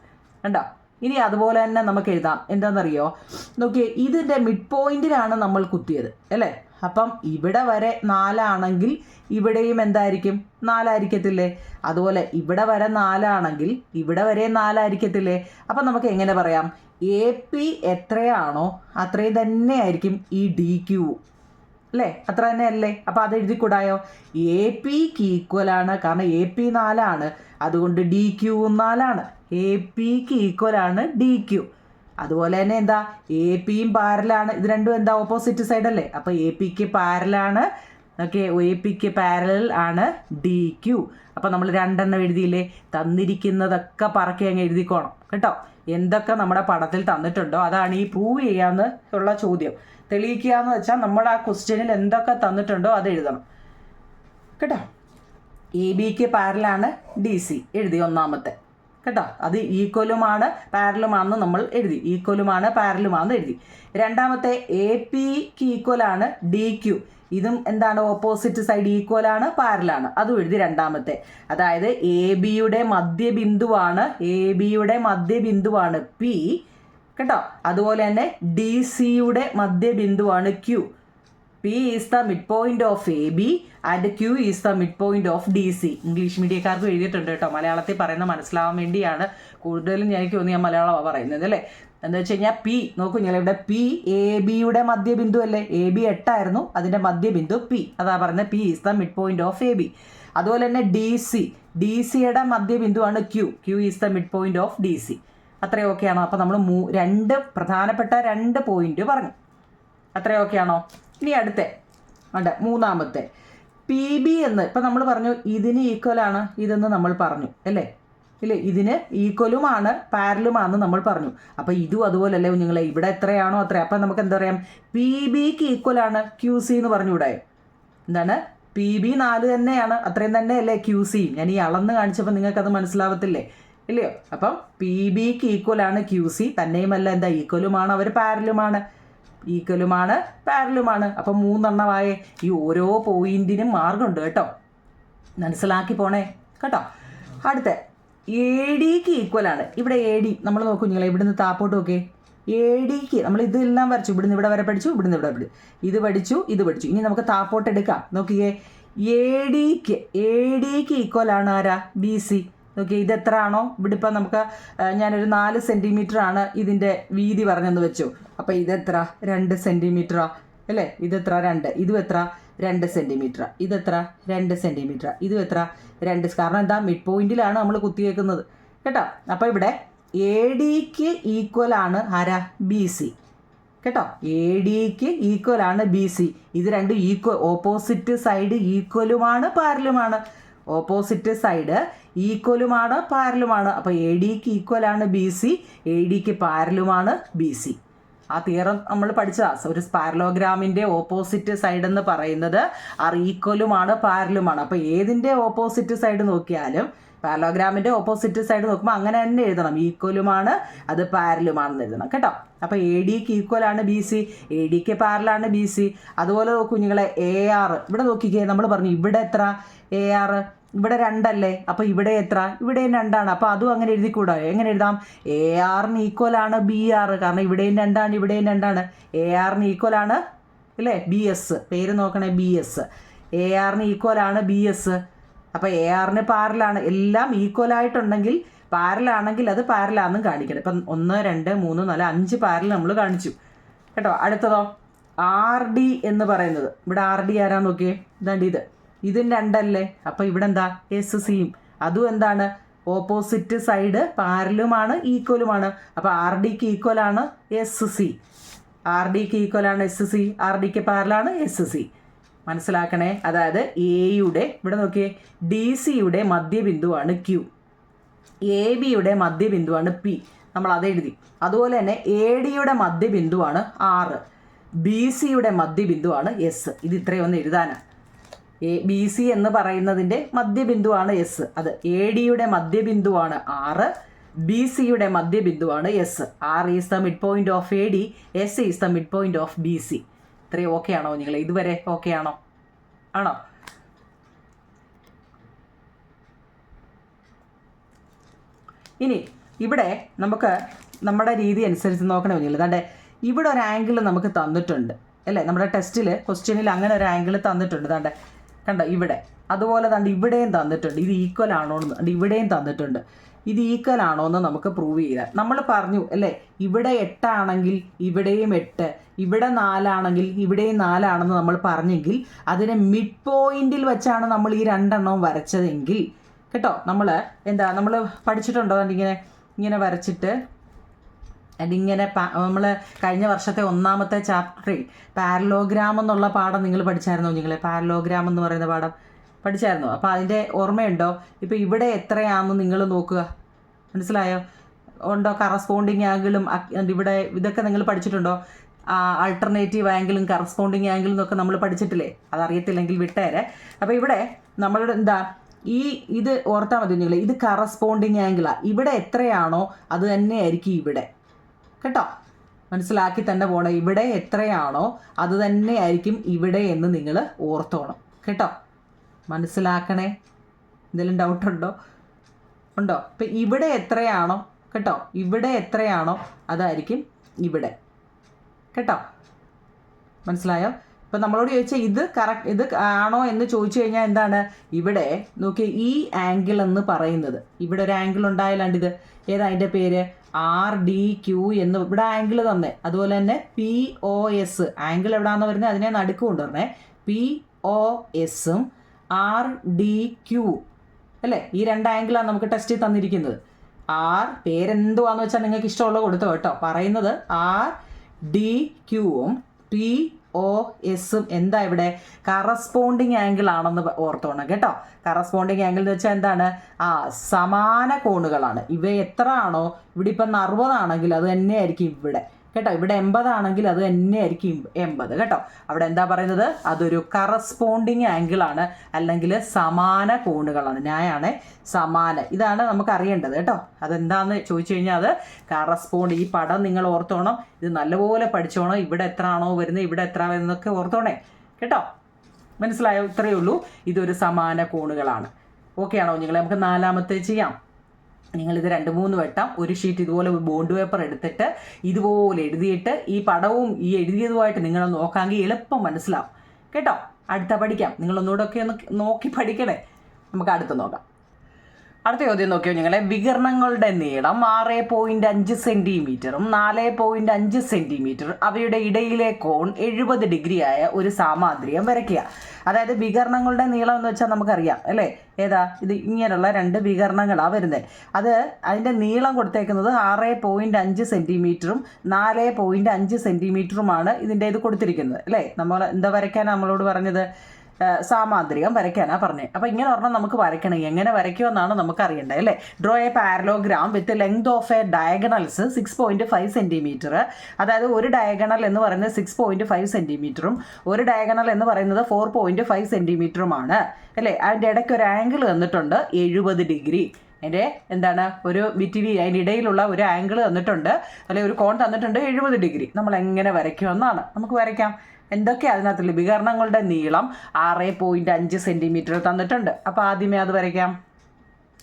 കണ്ടോ. ഇനി അതുപോലെ തന്നെ നമുക്ക് എഴുതാം, എന്താണെന്നറിയോ, നോക്കിയേ, ഇതിൻ്റെ മിഡ് പോയിന്റിലാണ് നമ്മൾ കുത്തിയത് അല്ലേ. അപ്പം ഇവിടെ വരെ 4 ആണെങ്കിൽ ഇവിടെയും എന്തായിരിക്കും, 4 ആയിരിക്കത്തില്ലേ. അതുപോലെ ഇവിടെ വരെ 4 ആണെങ്കിൽ ഇവിടെ വരെ 4 ആയിരിക്കത്തില്ലേ. അപ്പം നമുക്ക് എങ്ങനെ പറയാം, AP എത്രയാണോ അത്രയും തന്നെ ആയിരിക്കും ഈ DQ അല്ലേ, അത്ര തന്നെ അല്ലേ. അപ്പം അത് എഴുതിക്കൂടായോ, APക്ക് ഈക്വലാണ്, കാരണം AP 4 ആണ്, അതുകൊണ്ട് DQ 4 ആണ്. APക്ക് ഈക്വലാണ് DQ. അതുപോലെ തന്നെ APയും പാരലാണ്, ഇത് രണ്ടും ഓപ്പോസിറ്റ് സൈഡ് അല്ലേ. അപ്പോൾ APക്ക് പാരലാണ്, APക്ക് പാരലൽ ആണ് DQ. അപ്പോൾ നമ്മൾ 2 എണ്ണം എഴുതിയില്ലേ. തന്നിരിക്കുന്നതൊക്കെ പറക്കി അങ്ങ് എഴുതിക്കോണം കേട്ടോ. എന്തൊക്കെ നമ്മുടെ പടത്തിൽ തന്നിട്ടുണ്ടോ അതാണ് ഈ പ്രൂവ് ചെയ്യാന്ന് ഉള്ള ചോദ്യം. തെളിയിക്കുക എന്ന് വെച്ചാൽ നമ്മൾ ആ ക്വസ്റ്റ്യനിൽ എന്തൊക്കെ തന്നിട്ടുണ്ടോ അത് എഴുതണം കേട്ടോ. ABക്ക് പാരലാണ് DC എഴുതി ഒന്നാമത്തെ കേട്ടോ. അത് ഈക്വലുമാണ് പാരലുമാണെന്ന് നമ്മൾ എഴുതി, ഈക്വലുമാണ് പാരലുമാണെന്ന് എഴുതി. രണ്ടാമത്തെ APക്ക് ഈക്വലാണ് DQ, ഇതും ഓപ്പോസിറ്റ് സൈഡ് ഈക്വലാണ് പാരലാണ്, അതും എഴുതി രണ്ടാമത്തെ. അതായത് ABയുടെ മധ്യബിന്ദുവാണ് P കേട്ടോ. അതുപോലെ തന്നെ DCയുടെ മധ്യബിന്ദുവാണ് Q. P is the midpoint of AB and Q is the midpoint of DC. English മീഡിയക്കാർക്ക് എഴുതിയിട്ടുണ്ട് കേട്ടോ, മലയാളത്തിൽ പറയുന്ന മനസ്സിലാവാൻ വേണ്ടിയാണ് കൂടുതലും എനിക്ക് തോന്നി ഞാൻ മലയാളമാണ് പറയുന്നത് അല്ലേ. എന്താ വെച്ച് കഴിഞ്ഞാൽ P നോക്കൂ, ഇവിടെ P ABയുടെ മധ്യബിന്ദു അല്ലേ. AB 8 ആയിരുന്നു, അതിൻ്റെ മധ്യബിന്ദു P, അതാ പറയുന്നത് P is the midpoint of AB. അതുപോലെ തന്നെ DCയുടെ മധ്യബിന്ദുവാണ് Q is the midpoint of DC. അത്രയും ഓക്കെയാണോ? അപ്പോൾ നമ്മൾ 2 പ്രധാനപ്പെട്ട 2 പോയിന്റ് പറഞ്ഞു. അത്രയും ഓക്കെയാണോ? ഇനി അടുത്ത മൂന്നാമത്തെ PB എന്ന് ഇപ്പം നമ്മൾ പറഞ്ഞു, ഇതിന് ഈക്വലാണ് ഇതെന്ന് നമ്മൾ പറഞ്ഞു അല്ലേ. ഇതിന് ഈക്വലുമാണ് പാരലുമാണെന്ന് നമ്മൾ പറഞ്ഞു. അപ്പോൾ ഇതും അതുപോലെ അല്ലേ നിങ്ങളെ, ഇവിടെ എത്രയാണോ അത്ര. അപ്പം നമുക്ക് എന്താ പറയാം, PBക്ക് ഈക്വലാണ് QC എന്ന് പറഞ്ഞുകൂടെ. PB 4 തന്നെയാണ്, അത്രയും തന്നെ അല്ലേ QC. ഞാൻ ഈ അളന്ന് കാണിച്ചപ്പോൾ നിങ്ങൾക്കത് മനസ്സിലാവത്തില്ലേ ഇല്ലയോ. അപ്പം PBക്ക് ഈക്വലാണ് QC, തന്നെയുമല്ല ഈക്വലുമാണ് അവർ പാരലുമാണ്, ഈക്വലുമാണ് പാരലുമാണ്. അപ്പം 3 എണ്ണമായേ. ഈ ഓരോ പോയിന്റിനും മാർഗമുണ്ട് കേട്ടോ, മനസ്സിലാക്കി പോണേ കേട്ടോ. അടുത്ത ADക്ക് ഈക്വലാണ്. ഇവിടെ AD നമ്മൾ നോക്കൂ നിങ്ങളെ, ഇവിടുന്ന് താപ്പോട്ട് നോക്കേ. ADക്ക് നമ്മൾ ഇതെല്ലാം വരച്ചു, ഇവിടുന്ന് ഇവിടെ വരെ പഠിച്ചു, ഇവിടുന്ന് ഇവിടെ പഠിച്ചു, ഇത് പഠിച്ചു. ഇനി നമുക്ക് താപ്പോട്ട് എടുക്കാം. നോക്കിയേ, ADക്ക് ഈക്വലാണ് ആരാ, BC. നോക്കി ഇത് എത്ര ആണോ ഇവിടെ ഇപ്പം നമുക്ക് ഞാനൊരു 4 സെൻറ്റിമീറ്റർ ആണ് ഇതിൻ്റെ വീതി പറഞ്ഞെന്ന് വെച്ചു. അപ്പോൾ ഇതെത്ര 2 സെൻറ്റിമീറ്ററാ അല്ലേ? ഇതെത്ര 2, ഇതും എത്ര 2 സെൻറ്റിമീറ്റർ, ഇതെത്ര 2 സെൻറ്റിമീറ്റർ, ഇതും എത്ര 2. കാരണം എന്താ മിഡ് പോയിന്റിലാണ് നമ്മൾ കുത്തിയേക്കുന്നത് കേട്ടോ. അപ്പോൾ ഇവിടെ എ ഡിക്ക് ഈക്വൽ ആണ് ആരാ? ബി സി കേട്ടോ. എ ഡിക്ക് ഈക്വൽ ആണ് ബി സി. ഇത് രണ്ടും ഈക്വൽ, ഓപ്പോസിറ്റ് സൈഡ് ഈക്വലുമാണ് പാരലുമാണ്. ഓപ്പോസിറ്റ് സൈഡ് ഈക്വലുമാണ് പാരലുമാണ്. അപ്പോൾ എ ഡിക്ക് ഈക്വൽ ആണ് ബി സി, എ ഡിക്ക് പാരലുമാണ് ബി സി. ആ തിയറം നമ്മൾ പഠിച്ചതാണ്. ഒരു പാരലോഗ്രാമിൻ്റെ ഓപ്പോസിറ്റ് സൈഡ് എന്ന് പറയുന്നത് ഈക്വലുമാണ് പാരലുമാണ്. അപ്പോൾ ഏതിൻ്റെ ഓപ്പോസിറ്റ് സൈഡ് നോക്കിയാലും പാരലോഗ്രാമിൻ്റെ ഓപ്പോസിറ്റ് സൈഡ് നോക്കുമ്പോൾ അങ്ങനെ തന്നെ എഴുതണം, ഈക്വലുമാണ് അത് പാരലുമാണെന്ന് എഴുതണം കേട്ടോ. അപ്പോൾ എ ഡിക്ക് ഈക്വലാണ് ബി സി, എ ഡിക്ക് പാരലാണ് ബി സി. അതുപോലെ കുഞ്ഞുങ്ങളെ എ ആർ ഇവിടെ നോക്കിക്കേ, നമ്മൾ പറഞ്ഞു ഇവിടെ എത്ര എ ആർ? ഇവിടെ 2 അല്ലേ? അപ്പോൾ ഇവിടെ എത്ര? ഇവിടെയും 2 ആണ്. അപ്പോൾ അതും അങ്ങനെ എഴുതിക്കൂടാ? എങ്ങനെ എഴുതാം? എ ആറിന് ഈക്വലാണ് ബി ആർ, കാരണം ഇവിടെയും 2 ആണ് ഇവിടെയും 2 ആണ്. എ ആറിന് ഈക്വലാണ് അല്ലേ ബി എസ്, പേര് നോക്കണേ ബി എസ്. എ ആറിന് ഈക്വലാണ് ബി എസ്. അപ്പോൾ എ ആറിന് പാരലാണ്. എല്ലാം ഈക്വലായിട്ടുണ്ടെങ്കിൽ പാരലാണെങ്കിൽ അത് പാരലാണെന്നും കാണിക്കണം. ഇപ്പം 1 2 3 4 5 പാരൽ നമ്മൾ കാണിച്ചു കേട്ടോ. അടുത്തതോ ആർ ഡി എന്ന് പറയുന്നത്. ഇവിടെ ആർ ഡി ആരാന്ന് നോക്കിയേ, ഇതാണ്ട് ഇതും 2 അല്ലേ? അപ്പോൾ ഇവിടെ എന്താ എസ് സിയും, അതും എന്താണ് ഓപ്പോസിറ്റ് സൈഡ് പാരലുമാണ് ഈക്വലുമാണ്. അപ്പോൾ ആർ ഡിക്ക് ഈക്വലാണ് എസ് സി, ആർ ഡിക്ക് ഈക്വലാണ് എസ് സി, ആർ ഡിക്ക് പാരലാണ് എസ് സി. മനസ്സിലാക്കണേ. അതായത് എയുടെ ഇവിടെ നോക്കിയേ ഡി സിയുടെ മധ്യബിന്ദുവാണ് ക്യൂ, എ ബിയുടെ മധ്യബിന്ദുവാണ് പി, നമ്മൾ അത് എഴുതി. അതുപോലെ തന്നെ എ ഡിയുടെ മധ്യബിന്ദുവാണ് ആർ, ബി സിയുടെ മധ്യബിന്ദുവാണ് എസ്. ഇത് ഇത്രയും ഒന്ന് എഴുതാനാണ്. ബി സി എന്ന് പറയുന്നതിൻ്റെ മധ്യബിന്ദുവാണ് എസ്, അത് എ ഡിയുടെ മധ്യബിന്ദുവാണ് ആർ, ബി സിയുടെ മധ്യബിന്ദുവാണ് S. R is the midpoint of A D, S is the midpoint of B C. ഇത്രയും ഓക്കെ ആണോ നിങ്ങൾ? ഇതുവരെ ഓക്കെ ആണോ? ആണോ? ഇനി ഇവിടെ നമുക്ക് നമ്മുടെ രീതി അനുസരിച്ച് നോക്കണേ കുഞ്ഞില്ല. അതാണ്ട് ഇവിടെ ഒരു ആംഗിൾ നമുക്ക് തന്നിട്ടുണ്ട് അല്ലേ? നമ്മുടെ ടെസ്റ്റിൽ ക്വസ്റ്റ്യനിൽ അങ്ങനെ ഒരു ആംഗിൾ തന്നിട്ടുണ്ട്. അതാണ്ട് കണ്ടോ ഇവിടെ. അതുപോലെ തന്നെ ഇവിടെയും തന്നിട്ടുണ്ട്. ഇത് ഈക്വൽ ആണോ എന്ന് ഇവിടെയും തന്നിട്ടുണ്ട്. ഇത് ഈക്വൽ ആണോ എന്ന് നമുക്ക് പ്രൂവ് ചെയ്താൽ നമ്മൾ പറഞ്ഞു അല്ലേ? ഇവിടെ 8 ആണെങ്കിൽ ഇവിടെയും 8, ഇവിടെ 4 ആണെങ്കിൽ ഇവിടെയും 4 ആണെന്ന് നമ്മൾ പറഞ്ഞെങ്കിൽ അതിനെ മിഡ് പോയിന്റിൽ വെച്ചാണ് നമ്മൾ ഈ 2 എണ്ണവും വരച്ചതെങ്കിൽ കേട്ടോ. നമ്മൾ നമ്മൾ പഠിച്ചിട്ടുണ്ടോ? ഇങ്ങനെ വരച്ചിട്ട് അതിങ്ങനെ നമ്മൾ കഴിഞ്ഞ വർഷത്തെ 1ാമത്തെ ചാപ്റ്ററിൽ പാരലോഗ്രാം എന്നുള്ള പാഠം നിങ്ങൾ പഠിച്ചായിരുന്നോ? നിങ്ങൾ പാരലോഗ്രാം എന്ന് പറയുന്ന പാഠം പഠിച്ചായിരുന്നോ? അപ്പോൾ അതിൻ്റെ ഓർമ്മയുണ്ടോ? ഇപ്പോൾ ഇവിടെ എത്രയാണെന്ന് നിങ്ങൾ നോക്കുക. മനസ്സിലായോ? ഉണ്ടോ? കറസ്പോണ്ടിങ് ആംഗിളും ഇവിടെ ഇതൊക്കെ നിങ്ങൾ പഠിച്ചിട്ടുണ്ടോ? ആൾട്ടർനേറ്റീവ് ആംഗിളും കറസ്പോണ്ടിങ് ആംഗിളും എന്നൊക്കെ നമ്മൾ പഠിച്ചിട്ടില്ലേ? അതറിയത്തില്ലെങ്കിൽ വിട്ടേരെ. അപ്പോൾ ഇവിടെ നമ്മളുടെ ഇത് ഓർത്താൽ മതി നിങ്ങൾ. ഇത് കറസ്പോണ്ടിങ് ആംഗിളാണ്. ഇവിടെ എത്രയാണോ അത് തന്നെയായിരിക്കും ഇവിടെ കേട്ടോ. മനസ്സിലാക്കി തന്നെ പോണേ. ഇവിടെ എത്രയാണോ അത് തന്നെയായിരിക്കും ഇവിടെ എന്ന് നിങ്ങൾ ഓർത്തോണം കേട്ടോ. മനസ്സിലാക്കണേ. എന്തെങ്കിലും ഡൗട്ടുണ്ടോ? ഉണ്ടോ? ഇപ്പം ഇവിടെ എത്രയാണോ കേട്ടോ, ഇവിടെ എത്രയാണോ അതായിരിക്കും ഇവിടെ കേട്ടോ. മനസ്സിലായോ? ഇപ്പം നമ്മളോട് ചോദിച്ചാൽ ഇത് ആണോ എന്ന് ചോദിച്ചു കഴിഞ്ഞാൽ എന്താണ്? ഇവിടെ നോക്കി ഈ ആംഗിൾ എന്ന് പറയുന്നത്, ഇവിടെ ഒരു ആംഗിൾ ഉണ്ടായാലാണ്ട് ഇത് ഏതാ അതിൻ്റെ പേര്? ആർ ഡി ക്യൂ എന്ന് ഇവിടെ ആംഗിൾ തന്നെ. അതുപോലെ തന്നെ പി ഒ എസ് ആംഗിൾ എവിടെയാണെന്ന് വരുന്നത് അതിനെ നടുക്ക് കൊണ്ടുവരണേ. പി ഒ എസും ആർ ഡി ക്യൂ അല്ലേ? ഈ 2 ആംഗിളാണ് നമുക്ക് ടെസ്റ്റിൽ തന്നിരിക്കുന്നത്. ആർ പേരെന്തുവാന്ന് വെച്ചാൽ നിങ്ങൾക്ക് ഇഷ്ടമുള്ളത് കൊടുത്തോ കേട്ടോ. പറയുന്നത് ആർ ഡി ക്യൂവും പി ഒ എസും എന്താ ഇവിടെ? കറസ്പോണ്ടിങ് ആംഗിൾ ആണെന്ന് ഓർത്തോണം കേട്ടോ. കറസ്പോണ്ടിങ് ആംഗിൾ എന്ന് വെച്ചാൽ എന്താണ്? സമാന കോണുകളാണ്. ഇവ എത്ര ആണോ, ഇവിടെ ഇപ്പം 60 ആണെങ്കിൽ അത് തന്നെയായിരിക്കും ഇവിടെ കേട്ടോ. ഇവിടെ 80 ആണെങ്കിൽ അത് തന്നെയായിരിക്കും 80 കേട്ടോ. അവിടെ എന്താ പറയുന്നത്? അതൊരു കറസ്പോണ്ടിങ് ആംഗിൾ ആണ്, അല്ലെങ്കിൽ സമാന കോണുകളാണ്. ഞാനാണ് സമാന. ഇതാണ് നമുക്ക് അറിയേണ്ടത് കേട്ടോ. അതെന്താന്ന് ചോദിച്ചു കഴിഞ്ഞാൽ അത് കറസ്പോണ്ട്. ഈ പടം നിങ്ങൾ ഓർത്തോണം. ഇത് നല്ലപോലെ പഠിച്ചോണം. ഇവിടെ എത്ര ആണോ വരുന്നത്, ഇവിടെ എത്ര വരുന്നതൊക്കെ ഓർത്തോണേ കേട്ടോ. മനസ്സിലായോ? ഇത്രയേ ഉള്ളൂ. ഇതൊരു സമാന കോണുകളാണ്. ഓക്കെ ആണോ നിങ്ങൾ? നമുക്ക് 4ാമത്തെ ചെയ്യാം. നിങ്ങളിത് 2-3 വട്ടം ഒരു ഷീറ്റ് ഇതുപോലെ ബോണ്ട് പേപ്പർ എടുത്തിട്ട് ഇതുപോലെ എഴുതിയിട്ട് ഈ പടവും ഈ എഴുതിയതുമായിട്ട് നിങ്ങൾ നോക്കാമെങ്കിൽ എളുപ്പം മനസ്സിലാവും കേട്ടോ. അടുത്ത പഠിക്കാം. നിങ്ങളൊന്നുകൂടെ ഒക്കെ ഒന്ന് നോക്കി പഠിക്കണേ. നമുക്ക് അടുത്ത് നോക്കാം. അടുത്ത ചോദ്യം നോക്കിയോ നിങ്ങളെ, വികരണങ്ങളുടെ നീളം 6.5 സെന്റിമീറ്ററും 4.5 സെന്റിമീറ്റർ അവയുടെ ഇടയിലെ കോൺ 70 ഡിഗ്രി ആയ ഒരു സാമാന്ത്രികം വരയ്ക്കുക. അതായത് വികരണങ്ങളുടെ നീളം എന്ന് വെച്ചാൽ നമുക്കറിയാം അല്ലേ, ഏതാ ഇത് ഇങ്ങനെയുള്ള 2 വികരണങ്ങളാണ് വരുന്നത്. അതിൻ്റെ നീളം കൊടുത്തേക്കുന്നത് 6.5 സെന്റിമീറ്ററും 4.5 സെന്റിമീറ്ററുമാണ് ഇതിൻ്റെ ഇത് കൊടുത്തിരിക്കുന്നത് അല്ലേ. നമ്മൾ എന്താ വരയ്ക്കാനാണ് നമ്മളോട് പറഞ്ഞത്, സാമാന്ത്രികം വരയ്ക്കാനാണ് പറഞ്ഞത്. അപ്പോൾ ഇങ്ങനെ പറഞ്ഞാൽ നമുക്ക് വരയ്ക്കണം, എങ്ങനെ വരയ്ക്കുമെന്നാണ് നമുക്ക് അറിയേണ്ടത് അല്ലേ. Draw A parallelogram with length of A diagonals 6.5 centimetre. അതായത് ഒരു ഡയഗണൽ എന്ന് പറയുന്നത് 6.5 സെന്റിമീറ്ററും ഒരു ഡയഗണൽ എന്ന് പറയുന്നത് 4.5 സെന്റിമീറ്ററുമാണ് അല്ലേ. അതിൻ്റെ ഇടയ്ക്ക് ഒരു ആംഗിൾ തന്നിട്ടുണ്ട് 70 ഡിഗ്രി. അതിൻ്റെ എന്താണ് ഒരു ബിറ്റ്വീൻ അതിൻ്റെ ഇടയിലുള്ള ഒരു ആംഗിൾ തന്നിട്ടുണ്ട്, അല്ലെങ്കിൽ ഒരു കോൺ തന്നിട്ടുണ്ട് 70 ഡിഗ്രി. നമ്മൾ എങ്ങനെ വരയ്ക്കുമെന്നാണ് നമുക്ക് വരയ്ക്കാം. എന്തൊക്കെയാണ് അതിനകത്തുള്ള വികരണങ്ങളുടെ നീളം 6.5 സെന്റിമീറ്റർ തന്നിട്ടുണ്ട്. അപ്പോൾ ആദ്യമേ അത് വരയ്ക്കാം.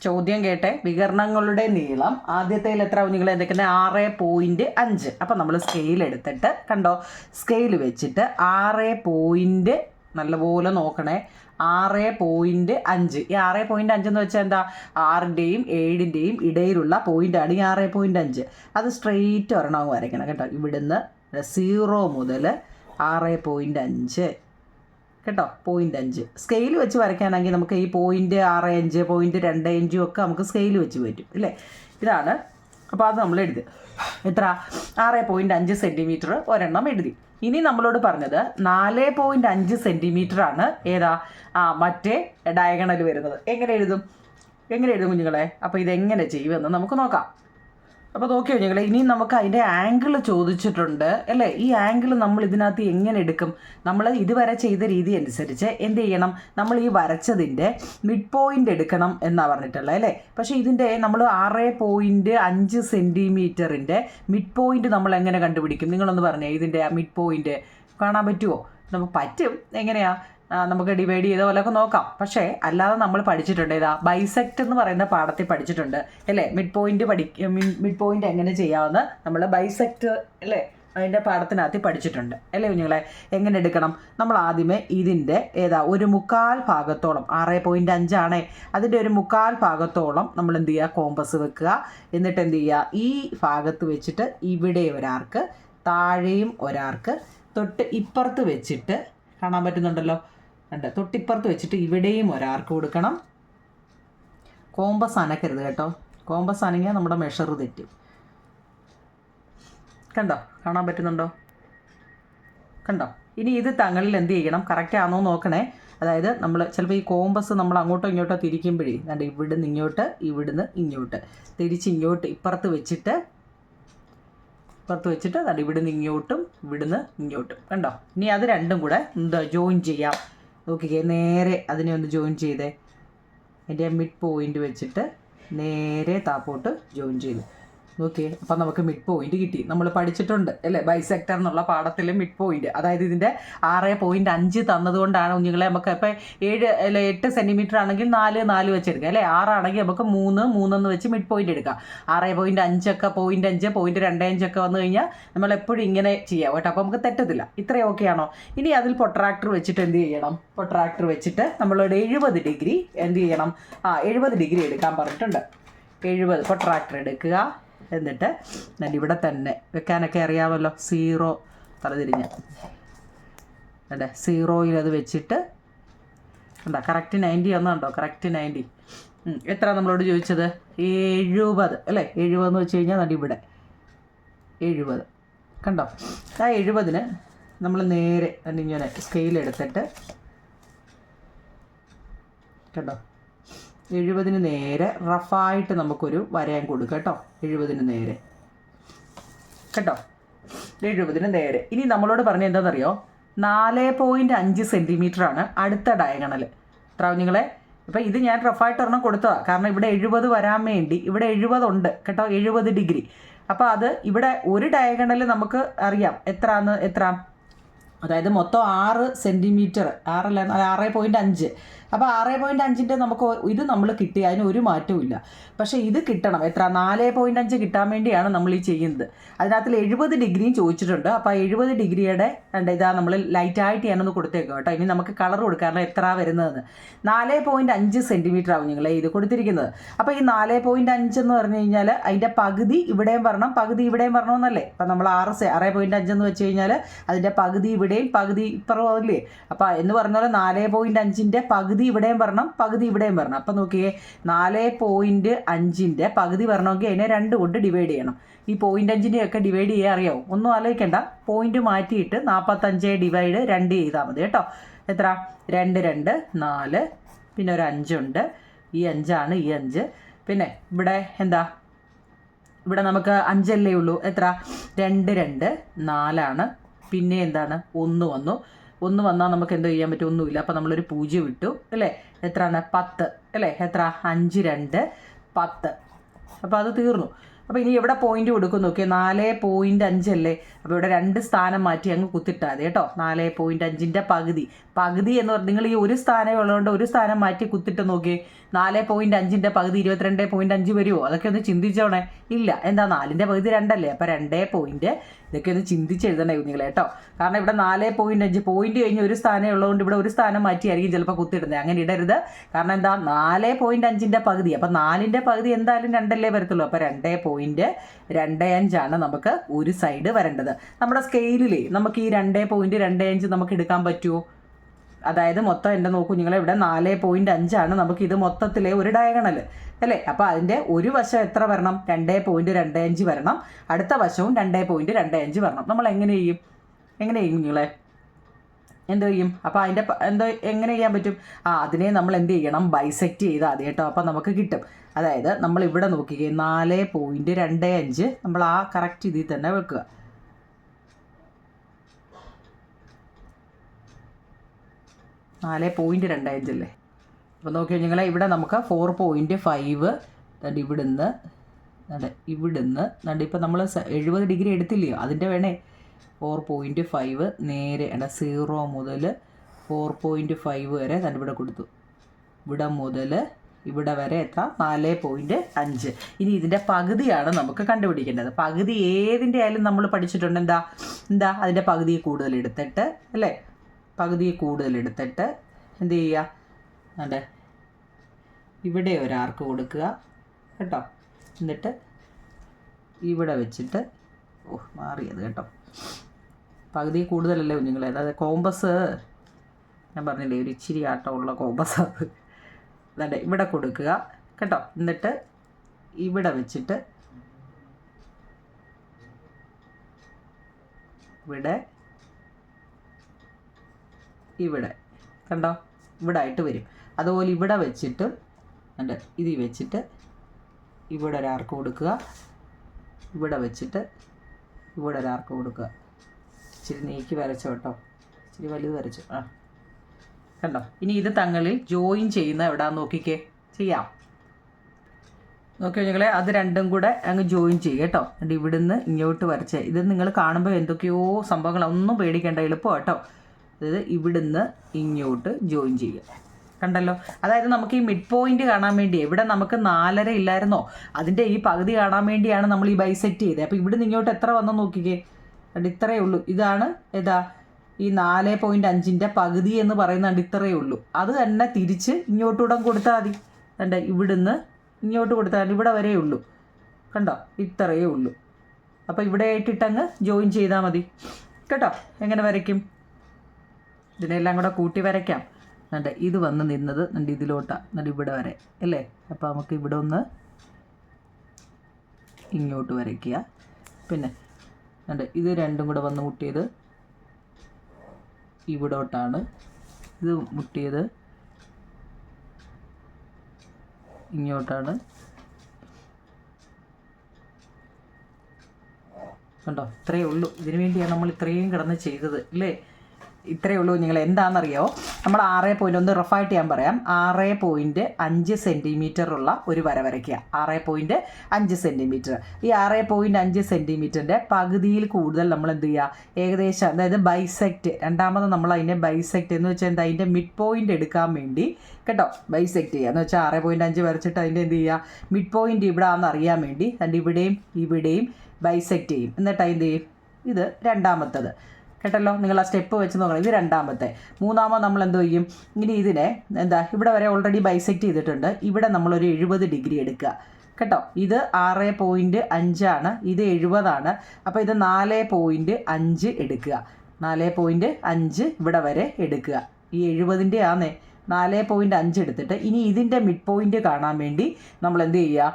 ചോദ്യം കേട്ടെ, വികരണങ്ങളുടെ നീളം ആദ്യത്തേൽ എത്ര നിങ്ങൾ എന്തൊക്കെയാണ് 6.5. അപ്പം നമ്മൾ സ്കെയിൽ എടുത്തിട്ട് കണ്ടോ, സ്കെയിൽ വെച്ചിട്ട് 6 നല്ലപോലെ നോക്കണേ, 6.5. ഈ 6.5 എന്ന് വെച്ചാൽ എന്താ, 6ൻ്റെയും 7ൻ്റെയും ഇടയിലുള്ള പോയിൻ്റാണ് ഈ 6.5. അത് സ്ട്രെയിറ്റ് ഒരെണ്ണം വരയ്ക്കണം കേട്ടോ. ഇവിടുന്ന് 0 മുതൽ 6.5 കേട്ടോ, 0.5 സ്കെയിൽ വെച്ച് വരയ്ക്കാനാണെങ്കിൽ നമുക്ക് ഈ 0.65 0.25 ഒക്കെ നമുക്ക് സ്കെയിൽ വെച്ച് പറ്റും അല്ലേ. ഇതാണ്. അപ്പോൾ അത് നമ്മൾ എഴുതി എത്ര 6.5 സെൻറ്റിമീറ്റർ ഒരെണ്ണം എഴുതി. ഇനി നമ്മളോട് പറഞ്ഞത് 4.5 സെൻറ്റിമീറ്റർ ആണ് ഏതാ മറ്റേ ഡയഗണൽ വരുന്നത്. എങ്ങനെ എഴുതും കുഞ്ഞുങ്ങളെ? അപ്പോൾ ഇതെങ്ങനെ ചെയ്യുമെന്ന് നമുക്ക് നോക്കാം. അപ്പോൾ നോക്കിയോ കുഞ്ഞുങ്ങളെ, ഇനി നമുക്ക് അതിൻ്റെ ആംഗിൾ ചോദിച്ചിട്ടുണ്ട് അല്ലേ. ഈ ആംഗിൾ നമ്മൾ ഇതിനകത്ത് എങ്ങനെ എടുക്കും? നമ്മൾ ഇതുവരെ ചെയ്ത രീതി അനുസരിച്ച് എന്ത് ചെയ്യണം, നമ്മൾ ഈ വരച്ചതിൻ്റെ മിഡ് പോയിൻ്റ് എടുക്കണം എന്നാണ് പറഞ്ഞിട്ടുള്ളത് അല്ലേ. പക്ഷേ ഇതിൻ്റെ നമ്മൾ 6.5 സെൻറ്റിമീറ്ററിൻ്റെ മിഡ് പോയിൻ്റ് നമ്മൾ എങ്ങനെ കണ്ടുപിടിക്കും? നിങ്ങളൊന്ന് പറഞ്ഞേ, ഇതിൻ്റെ മിഡ് പോയിൻ്റ് കാണാൻ പറ്റുമോ? നമുക്ക് പറ്റും. എങ്ങനെയാണ്, നമുക്ക് ഡിവൈഡ് ചെയ്ത പോലെയൊക്കെ നോക്കാം. പക്ഷേ അല്ലാതെ നമ്മൾ പഠിച്ചിട്ടുണ്ട്, ഇതാ ബൈസെക്റ്റ് എന്ന് പറയുന്ന പാഠത്തിൽ പഠിച്ചിട്ടുണ്ട് അല്ലേ. മിഡ് പോയിന്റ് എങ്ങനെ ചെയ്യാമെന്ന് നമ്മൾ ബൈസെക്റ്റ് അല്ലേ അതിൻ്റെ പാഠത്തിനകത്ത് പഠിച്ചിട്ടുണ്ട് അല്ലേ കുഞ്ഞുങ്ങളെ. എങ്ങനെ എടുക്കണം? നമ്മൾ ആദ്യമേ ഇതിൻ്റെ ഒരു 1/4 ഭാഗത്തോളം 6.5 ആണേ, അതിൻ്റെ ഒരു 1/4 ഭാഗത്തോളം നമ്മൾ എന്ത് ചെയ്യുക, കോമ്പസ് വെക്കുക. എന്നിട്ട് എന്ത് ചെയ്യുക, ഈ ഭാഗത്ത് വെച്ചിട്ട് ഇവിടെ ഒരാർക്ക്, താഴെയും ഒരാർക്ക്, തൊട്ട് ഇപ്പുറത്ത് വെച്ചിട്ട് കാണാൻ പറ്റുന്നുണ്ടല്ലോ, ഉണ്ട്, തൊട്ടിപ്പുറത്ത് വെച്ചിട്ട് ഇവിടെയും ഒരാർക്ക് കൊടുക്കണം. കോമ്പസ് അനക്കരുത് കേട്ടോ, കോമ്പസ് അനങ്ങിയാൽ നമ്മുടെ മെഷർ തെറ്റും. കണ്ടോ, കാണാൻ പറ്റുന്നുണ്ടോ? കണ്ടോ? ഇനി ഇത് തങ്ങളിൽ എന്ത് ചെയ്യണം, കറക്റ്റ് ആണോ നോക്കണേ. അതായത് നമ്മൾ ചിലപ്പോൾ ഈ കോമ്പസ് നമ്മൾ അങ്ങോട്ടോ ഇങ്ങോട്ടോ തിരിക്കുമ്പോഴേ ഇവിടുന്ന് ഇങ്ങോട്ട്, ഇവിടുന്ന് ഇങ്ങോട്ട് തിരിച്ച് ഇങ്ങോട്ട് ഇപ്പുറത്ത് വെച്ചിട്ട് അതായത് ഇവിടുന്ന് ഇങ്ങോട്ടും ഇവിടുന്ന് ഇങ്ങോട്ടും. കണ്ടോ? ഇനി അത് രണ്ടും കൂടെ എന്താ ജോയിൻ ചെയ്യാം. നോക്കിക്കേ, നേരെ അതിനെ ഒന്ന് ജോയിൻ ചെയ്തേ. എൻ്റെ മിഡ് പോയിൻ്റ് വെച്ചിട്ട് നേരെ താപ്പോട്ട് ജോയിൻ ചെയ്തു. ഓക്കെ, അപ്പം നമുക്ക് മിഡ് പോയിന്റ് കിട്ടി. നമ്മൾ പഠിച്ചിട്ടുണ്ട് അല്ലേ, ബൈസെക്ടർ എന്നുള്ള പാഠത്തിൽ മിഡ് പോയിന്റ്. അതായത് ഇതിൻ്റെ 6.5 തന്നതുകൊണ്ടാണ് കുഞ്ഞുങ്ങളെ നമുക്ക് ഇപ്പോൾ 7 അല്ലെ 8 സെൻറ്റിമീറ്റർ ആണെങ്കിൽ 4 വെച്ചെടുക്കാം അല്ലേ. 6 ആണെങ്കിൽ നമുക്ക് 3 വെച്ച് മിഡ് പോയിന്റ് എടുക്കാം. 6.5 ഒക്കെ 0.5 0.25 ഒക്കെ വന്നു കഴിഞ്ഞാൽ നമ്മൾ എപ്പോഴും ഇങ്ങനെ ചെയ്യാം കേട്ടോ. അപ്പോൾ നമുക്ക് തെറ്റത്തില്ല. ഇത്രയും ഓക്കെ ആണോ? ഇനി അതിൽ പൊട്രാക്ടർ വെച്ചിട്ട് എന്ത് ചെയ്യണം, പൊട്രാക്ടർ വെച്ചിട്ട് നമ്മളോട് 70 ഡിഗ്രി എന്ത് ചെയ്യണം, 70 ഡിഗ്രി എടുക്കാൻ പറഞ്ഞിട്ടുണ്ട്. 70 പൊട്രാക്ടർ എടുക്കുക. എന്നിട്ട് ഇവിടെ തന്നെ വെക്കാനൊക്കെ അറിയാമല്ലോ, 0 തലതിരിഞ്ഞ് അല്ലേ, 0യിൽ അത് വെച്ചിട്ട് എന്താ കറക്റ്റ് 90 ഒന്നുണ്ടോ, കറക്റ്റ് 90. എത്ര നമ്മളോട് ചോദിച്ചത്, 70 അല്ലേ. 70 എന്ന് വെച്ച് കഴിഞ്ഞാൽ ഇവിടെ 70 കണ്ടോ. ആ 70-ന് നമ്മൾ നേരെ ഇങ്ങനെ സ്കെയിലെടുത്തിട്ട് കണ്ടോ, 70-ന് നേരെ റഫായിട്ട് നമുക്കൊരു വരയാൻ കൊടുക്കുക കേട്ടോ. 70-ന് നേരെ കേട്ടോ, 70-ന് നേരെ. ഇനി നമ്മളോട് പറഞ്ഞ എന്താണെന്നറിയോ, 4.5 സെൻറ്റിമീറ്ററാണ് അടുത്ത ഡയഗണൽ. എത്ര കുഞ്ഞുങ്ങളെ? അപ്പോൾ ഇത് ഞാൻ റഫായിട്ട് ഒരെണ്ണം കൊടുത്തതാണ്, കാരണം ഇവിടെ 70 വരാൻ വേണ്ടി ഇവിടെ 70 ഉണ്ട് കേട്ടോ, 70 ഡിഗ്രി. അപ്പോൾ അത് ഇവിടെ ഒരു ഡയഗണൽ നമുക്ക് അറിയാം എത്ര, അതായത് മൊത്തം 6 സെൻറ്റിമീറ്റർ, 6.5 അപ്പോൾ 6.5 നമുക്ക് ഇത് നമ്മൾ കിട്ടി, അതിന് ഒരു മാറ്റവും ഇല്ല. പക്ഷേ ഇത് കിട്ടണം എത്ര, 4.5 കിട്ടാൻ വേണ്ടിയാണ് നമ്മൾ ഈ ചെയ്യുന്നത്. അതിനകത്തിൽ 70 ഡിഗ്രിയും ചോദിച്ചിട്ടുണ്ട്. അപ്പോൾ 70 ഡിഗ്രിയുടെ ഇതാ നമ്മൾ ലൈറ്റായിട്ട് ഞാനൊന്ന് കൊടുത്തേക്കും കേട്ടോ. ഇനി നമുക്ക് കളർ കൊടുക്കാനുള്ള എത്ര വരുന്നതെന്ന് 4.5 സെൻറ്റിമീറ്റർ ആവും ഞങ്ങളെ ഇത് കൊടുത്തിരിക്കുന്നത്. അപ്പോൾ ഈ 4.5 എന്ന് പറഞ്ഞു കഴിഞ്ഞാൽ അതിൻ്റെ പകുതി ഇവിടെയും വരണം, പകുതി ഇവിടെയും വരണമെന്നല്ലേ. അപ്പം നമ്മൾ 6.5 എന്ന് വെച്ച് കഴിഞ്ഞാൽ അതിൻ്റെ പകുതി ഇവിടെയും പകുതി ഇപ്പുറം അല്ലേ. അപ്പോൾ എന്ന് പറഞ്ഞ പോലെ 4.5ൻ്റെ പകുതി ഇവിടെയും വരണം, പകുതി ഇവിടെയും വരണം. അപ്പം നോക്കിയേ, 4.5ൻ്റെ പകുതി വരണമെങ്കിൽ അതിനെ 2 കൊണ്ട് ഡിവൈഡ് ചെയ്യണം. ഈ 0.5നെയൊക്കെ ഡിവൈഡ് ചെയ്യാൻ അറിയാവും, ഒന്നും ആലോചിക്കേണ്ട. പോയിന്റ് മാറ്റിയിട്ട് 45 ഡിവൈഡ് 2 ചെയ്താൽ മതി കേട്ടോ. എത്ര, 2 2 4, പിന്നെ ഒരു 5 ഉണ്ട്. ഈ 5 ഈ 5. പിന്നെ ഇവിടെ എന്താ, ഇവിടെ നമുക്ക് 5 അല്ലേ ഉള്ളൂ. എത്ര, 2 2 4. പിന്നെ എന്താണ്, 1 വന്നു. 1 വന്നാൽ നമുക്ക് എന്തോ ചെയ്യാൻ പറ്റും, ഒന്നുമില്ല. അപ്പോൾ നമ്മളൊരു 0 ഇട്ടു അല്ലേ. എത്രയാണ്, 10 അല്ലേ. എത്ര, 5 2 10. അപ്പോൾ അത് തീർന്നു. അപ്പോൾ ഇനി എവിടെ പോയിന്റ് കൊടുക്കും നോക്കിയാൽ 4.5 അല്ലേ. അപ്പോൾ ഇവിടെ 2 സ്ഥാനം മാറ്റി അങ്ങ് കുത്തിട്ടാൽ മതി കേട്ടോ. 4.5ൻ്റെ പകുതി എന്ന് പറഞ്ഞാൽ നിങ്ങൾ ഈ ഒരു സ്ഥാനം ഉള്ളതുകൊണ്ട് ഒരു സ്ഥാനം മാറ്റി കുത്തിട്ട് നോക്കിയേ. 4.5ൻ്റെ പകുതി 22.5 വരുമോ? അതൊക്കെ ഒന്ന് ചിന്തിച്ചോണേ. ഇല്ല, എന്താ 4ൻ്റെ പകുതി 2 അല്ലേ. അപ്പോൾ 2 ഇതൊക്കെ ഒന്ന് ചിന്തിച്ചെഴുതണേ കുഞ്ഞുങ്ങളെ കേട്ടോ. കാരണം ഇവിടെ 4.5 പോയിന്റ് കഴിഞ്ഞ് ഒരു സ്ഥാനം ഉള്ളതുകൊണ്ട് ഇവിടെ ഒരു സ്ഥാനം മാറ്റിയായിരിക്കും ചിലപ്പോൾ കുത്തിയിടുന്നത്. അങ്ങനെ ഇടരുത്. കാരണം എന്താ, 4.5ൻ്റെ പകുതി, അപ്പം 4ൻ്റെ പകുതി എന്തായാലും 2 വരത്തുള്ളൂ. അപ്പോൾ 2.25 നമുക്ക് ഒരു സൈഡ് വരേണ്ടത്. നമ്മുടെ സ്കെയിലിൽ നമുക്ക് ഈ 2.25 നമുക്ക് എടുക്കാൻ പറ്റുമോ? അതായത് മൊത്തം എൻ്റെ നോക്കൂ നിങ്ങളെ, ഇവിടെ 4.5 നമുക്ക് ഇത് മൊത്തത്തിലെ ഒരു ഡയഗണൽ അല്ലേ. അപ്പോൾ അതിൻ്റെ ഒരു വശം എത്ര വരണം, 2.25 വരണം. അടുത്ത വശവും 2.25 വരണം. നമ്മൾ എങ്ങനെ ചെയ്യും നിങ്ങളെ, എന്തോ ചെയ്യും? അപ്പോൾ അതിൻ്റെ എങ്ങനെ ചെയ്യാൻ പറ്റും? അതിനെ നമ്മൾ എന്ത് ചെയ്യണം, ബൈസെക്റ്റ് ചെയ്താൽ മതി കേട്ടോ. അപ്പോൾ നമുക്ക് കിട്ടും. അതായത് നമ്മൾ ഇവിടെ നോക്കിക്കേ, 4.25 നമ്മൾ ആ കറക്റ്റ് ഇതിൽ തന്നെ വെക്കുക. 4.25 അല്ലേ. അപ്പോൾ നോക്കിയാൽ നിങ്ങളെ ഇവിടെ നമുക്ക് 4.5 ഇവിടുന്ന് ഇപ്പം നമ്മൾ 70 ഡിഗ്രി എടുത്തില്ലയോ, അതിൻ്റെ വേണേ 4.5 നേരെ 0 മുതൽ 4.5 വരെ ഇവിടെ കൊടുത്തു. ഇവിടെ മുതൽ ഇവിടെ വരെ എത്ര, 4.5. ഇനി ഇതിൻ്റെ പകുതിയാണ് നമുക്ക് കണ്ടുപിടിക്കേണ്ടത്. പകുതി ഏതിൻ്റെ ആയാലും നമ്മൾ പഠിച്ചിട്ടുണ്ട്. എന്താ അതിൻ്റെ പകുതി കൂടുതൽ എടുത്തിട്ട് അല്ലേ, പകുതി കൂടുതൽ എടുത്തിട്ട് എന്ത് ചെയ്യുക, അതെ ഇവിടെ ഒരാർക്ക് കൊടുക്കുക കേട്ടോ. എന്നിട്ട് ഇവിടെ വെച്ചിട്ട്, മാറിയത് കേട്ടോ, പകുതി കൂടുതലല്ലേ കുഞ്ഞുങ്ങളെ. അതായത് കോമ്പസ് ഞാൻ പറഞ്ഞില്ലേ, ഒരു ഇച്ചിരി ആട്ടമുള്ള കോമ്പസ്. അതെ ഇവിടെ കൊടുക്കുക കേട്ടോ. എന്നിട്ട് ഇവിടെ വെച്ചിട്ട് ഇവിടെ കണ്ടോ, ഇവിടെ ആയിട്ട് വരും. അതുപോലെ ഇവിടെ വെച്ചിട്ട് ഇത് വെച്ചിട്ട് ഇവിടെ ഒരാർക്ക് കൊടുക്കുക, ഇവിടെ വെച്ചിട്ട് ഇവിടെ ഒരാർക്ക് കൊടുക്കുക. ഇച്ചിരി നീക്കി വരച്ചോ കേട്ടോ, ഇച്ചിരി വലുത് വരച്ചു. കണ്ടോ. ഇനി ഇത് തങ്ങളിൽ ജോയിൻ ചെയ്യുന്ന എവിടാന്ന് നോക്കിക്കേ, ചെയ്യാം. നോക്കി ഞങ്ങളെ, അത് രണ്ടും കൂടെ അങ്ങ് ജോയിൻ ചെയ്യുക കേട്ടോ. എന്നിട്ട് ഇവിടുന്ന് ഇങ്ങോട്ട് വരച്ചേ. ഇത് നിങ്ങൾ കാണുമ്പോൾ എന്തൊക്കെയോ സംഭവങ്ങൾ, ഒന്നും പേടിക്കേണ്ട, എളുപ്പം കേട്ടോ. അതായത് ഇവിടുന്ന് ഇങ്ങോട്ട് ജോയിൻ ചെയ്യുക. കണ്ടല്ലോ. അതായത് നമുക്ക് ഈ മിഡ് പോയിന്റ് കാണാൻ വേണ്ടി, ഇവിടെ നമുക്ക് 4.5 ഇല്ലായിരുന്നോ, അതിൻ്റെ ഈ പകുതി കാണാൻ വേണ്ടിയാണ് നമ്മൾ ഈ ബൈസെക്റ്റ് ചെയ്തത്. അപ്പോൾ ഇവിടുന്ന് ഇങ്ങോട്ട് എത്ര വന്നോ നോക്കിക്കേ. അതുകൊണ്ട് ഇത്രയേ ഉള്ളൂ. ഇതാണ് ഈ 4.5ൻ്റെ പകുതി എന്ന് പറയുന്നത് ഇത്രയേ ഉള്ളൂ. അത് തന്നെ തിരിച്ച് ഇങ്ങോട്ടൂടെ കൊടുത്താൽ മതി. ഇവിടുന്ന് ഇങ്ങോട്ട് കൊടുത്താൽ മതി, ഇവിടെ വരേ ഉള്ളൂ. കണ്ടോ, ഇത്രയേ ഉള്ളൂ. അപ്പോൾ ഇവിടെ ആയിട്ടിട്ടങ്ങ് ജോയിൻ ചെയ്താൽ മതി കേട്ടോ. എങ്ങനെ വരയ്ക്കും, ഇതിനെല്ലാം കൂടെ കൂട്ടി വരയ്ക്കാം. ഇത് വന്ന് നിന്നത് ഇതിലോട്ടാണ്, ഇവിടെ വരെ അല്ലേ. അപ്പോൾ നമുക്ക് ഇവിടെ ഒന്ന് ഇങ്ങോട്ട് വരയ്ക്കുക. പിന്നെ ഇത് രണ്ടും കൂടെ വന്ന് മുട്ടിയത് ഇവിടോട്ടാണ്, ഇത് മുട്ടിയത് ഇങ്ങോട്ടാണ്. കണ്ടോ, ഇത്രയേ ഉള്ളൂ. ഇതിനു വേണ്ടിയാണ് നമ്മൾ ഇത്രയും കിടന്ന് ചെയ്തത് അല്ലേ. ഇത്രയേ ഉള്ളൂ. നിങ്ങൾ എന്താണെന്നറിയോ, നമ്മൾ 6.1 റഫായിട്ട് ഞാൻ പറയാം. 6.5 സെൻറ്റിമീറ്റർ ഉള്ള ഒരു വര വരയ്ക്കുക. 6.5 സെൻറ്റിമീറ്റർ. ഈ 6.5 സെൻറ്റിമീറ്ററിൻ്റെ പകുതിയിൽ കൂടുതൽ നമ്മൾ എന്ത് ചെയ്യുക, ഏകദേശം അതായത് ബൈസെക്റ്റ്, രണ്ടാമത് നമ്മൾ അതിനെ ബൈസെക്റ്റ് എന്ന് വെച്ചാൽ എന്താ, അതിൻ്റെ മിഡ് പോയിൻ്റ് എടുക്കാൻ വേണ്ടി കേട്ടോ, ബൈസെക്റ്റ് ചെയ്യുക എന്ന് വെച്ചാൽ 6.5 വരച്ചിട്ട് അതിൻ്റെ എന്ത് ചെയ്യുക, മിഡ് പോയിൻ്റ് ഇവിടെ ആണെന്ന് അറിയാൻ വേണ്ടി അതിൻ്റെ ഇവിടെയും ബൈസെക്റ്റ് ചെയ്യും. എന്നിട്ട് എന്ത് ചെയ്യും, ഇത് രണ്ടാമത്തത് കേട്ടല്ലോ. നിങ്ങൾ ആ സ്റ്റെപ്പ് വെച്ച് നോക്കണം. ഇത് രണ്ടാമത്തെ. മൂന്നാമത് നമ്മൾ എന്ത് ചെയ്യും, ഇനി ഇതിനെ എന്താ, ഇവിടെ വരെ ഓൾറെഡി ബൈസെക്റ്റ് ചെയ്തിട്ടുണ്ട്. ഇവിടെ നമ്മളൊരു 70 ഡിഗ്രി എടുക്കുക കേട്ടോ. ഇത് 6.5 ആണ്, ഇത് 70 ആണ്. അപ്പോൾ ഇത് 4.5 എടുക്കുക. 4.5 ഇവിടെ വരെ എടുക്കുക. ഈ 70ൻ്റെ ആന്നേ 4.5 എടുത്തിട്ട് ഇനി ഇതിൻ്റെ മിഡ് പോയിൻ്റ് കാണാൻ വേണ്ടി നമ്മൾ എന്ത് ചെയ്യുക,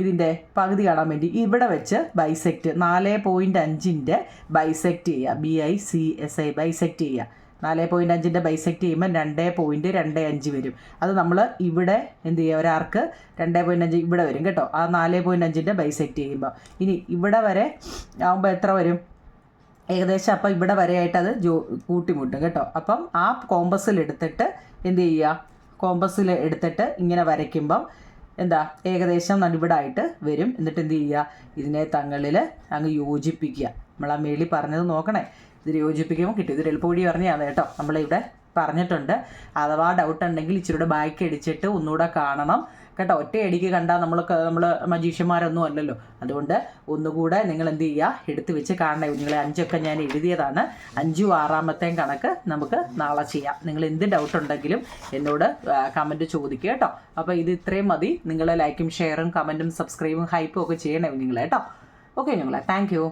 ഇതിൻ്റെ പകുതി കാണാൻ വേണ്ടി ഇവിടെ വെച്ച് ബൈസെക്റ്റ് 4.5ൻ്റെ ബൈസെക്റ്റ് ചെയ്യുക. BICSI ബൈസെക്റ്റ് ചെയ്യുക. 4.5ൻ്റെ ബൈസെക്റ്റ് ചെയ്യുമ്പോൾ 2.25 വരും. അത് നമ്മൾ ഇവിടെ എന്ത് ചെയ്യുക, ഒരാർക്ക് 2.5 ഇവിടെ വരും കേട്ടോ. ആ 4.5ൻ്റെ ബൈസെക്റ്റ് ചെയ്യുമ്പോൾ ഇനി ഇവിടെ വരെ ആകുമ്പോൾ എത്ര വരും ഏകദേശം. അപ്പം ഇവിടെ വരെയായിട്ട് അത് കൂട്ടിമുട്ടും കേട്ടോ. അപ്പം ആ കോമ്പസിൽ എടുത്തിട്ട് എന്ത് ചെയ്യുക, കോമ്പസിൽ എടുത്തിട്ട് ഇങ്ങനെ വരയ്ക്കുമ്പം എന്താ ഏകദേശം നടുവിടായിട്ട് വരും. എന്നിട്ട് എന്ത് ചെയ്യുക, ഇതിനെ തങ്ങളിൽ അങ്ങ് യോജിപ്പിക്കുക. നമ്മൾ ആ മേളിൽ പറഞ്ഞത് നോക്കണേ, ഇതിൽ യോജിപ്പിക്കുമ്പോൾ കിട്ടും. ഇതൊരു എളുപ്പവഴി പറഞ്ഞതാണ് കേട്ടോ, നമ്മളിവിടെ പറഞ്ഞിട്ടുണ്ട്. അഥവാ ഡൗട്ട് ഉണ്ടെങ്കിൽ ഇച്ചിരിയുടെ ബാക്ക് അടിച്ചിട്ട് ഒന്നുകൂടെ കാണണം കേട്ടോ. ഒറ്റയടിക്ക് കണ്ടാൽ നമ്മൾ മജീഷ്യന്മാരൊന്നും അല്ലല്ലോ. അതുകൊണ്ട് ഒന്നുകൂടെ നിങ്ങൾ എന്ത് ചെയ്യുക, എടുത്ത് വെച്ച് കാണണേ. കുഞ്ഞുങ്ങളെ 5 ഞാൻ എഴുതിയതാണ്. 5ഉം 6ാമത്തെയും കണക്ക് നമുക്ക് നാളെ ചെയ്യാം. നിങ്ങൾ എന്ത് ഡൗട്ട് ഉണ്ടെങ്കിലും എന്നോട് കമൻറ്റ് ചോദിക്കുക കേട്ടോ. അപ്പോൾ ഇത് ഇത്രയും മതി. നിങ്ങൾ ലൈക്കും ഷെയറും കമൻറ്റും സബ്സ്ക്രൈബും ഹൈപ്പും ഒക്കെ ചെയ്യണേ കുഞ്ഞുങ്ങളെ കേട്ടോ. ഓക്കെ കുഞ്ഞുങ്ങളെ, താങ്ക് യു.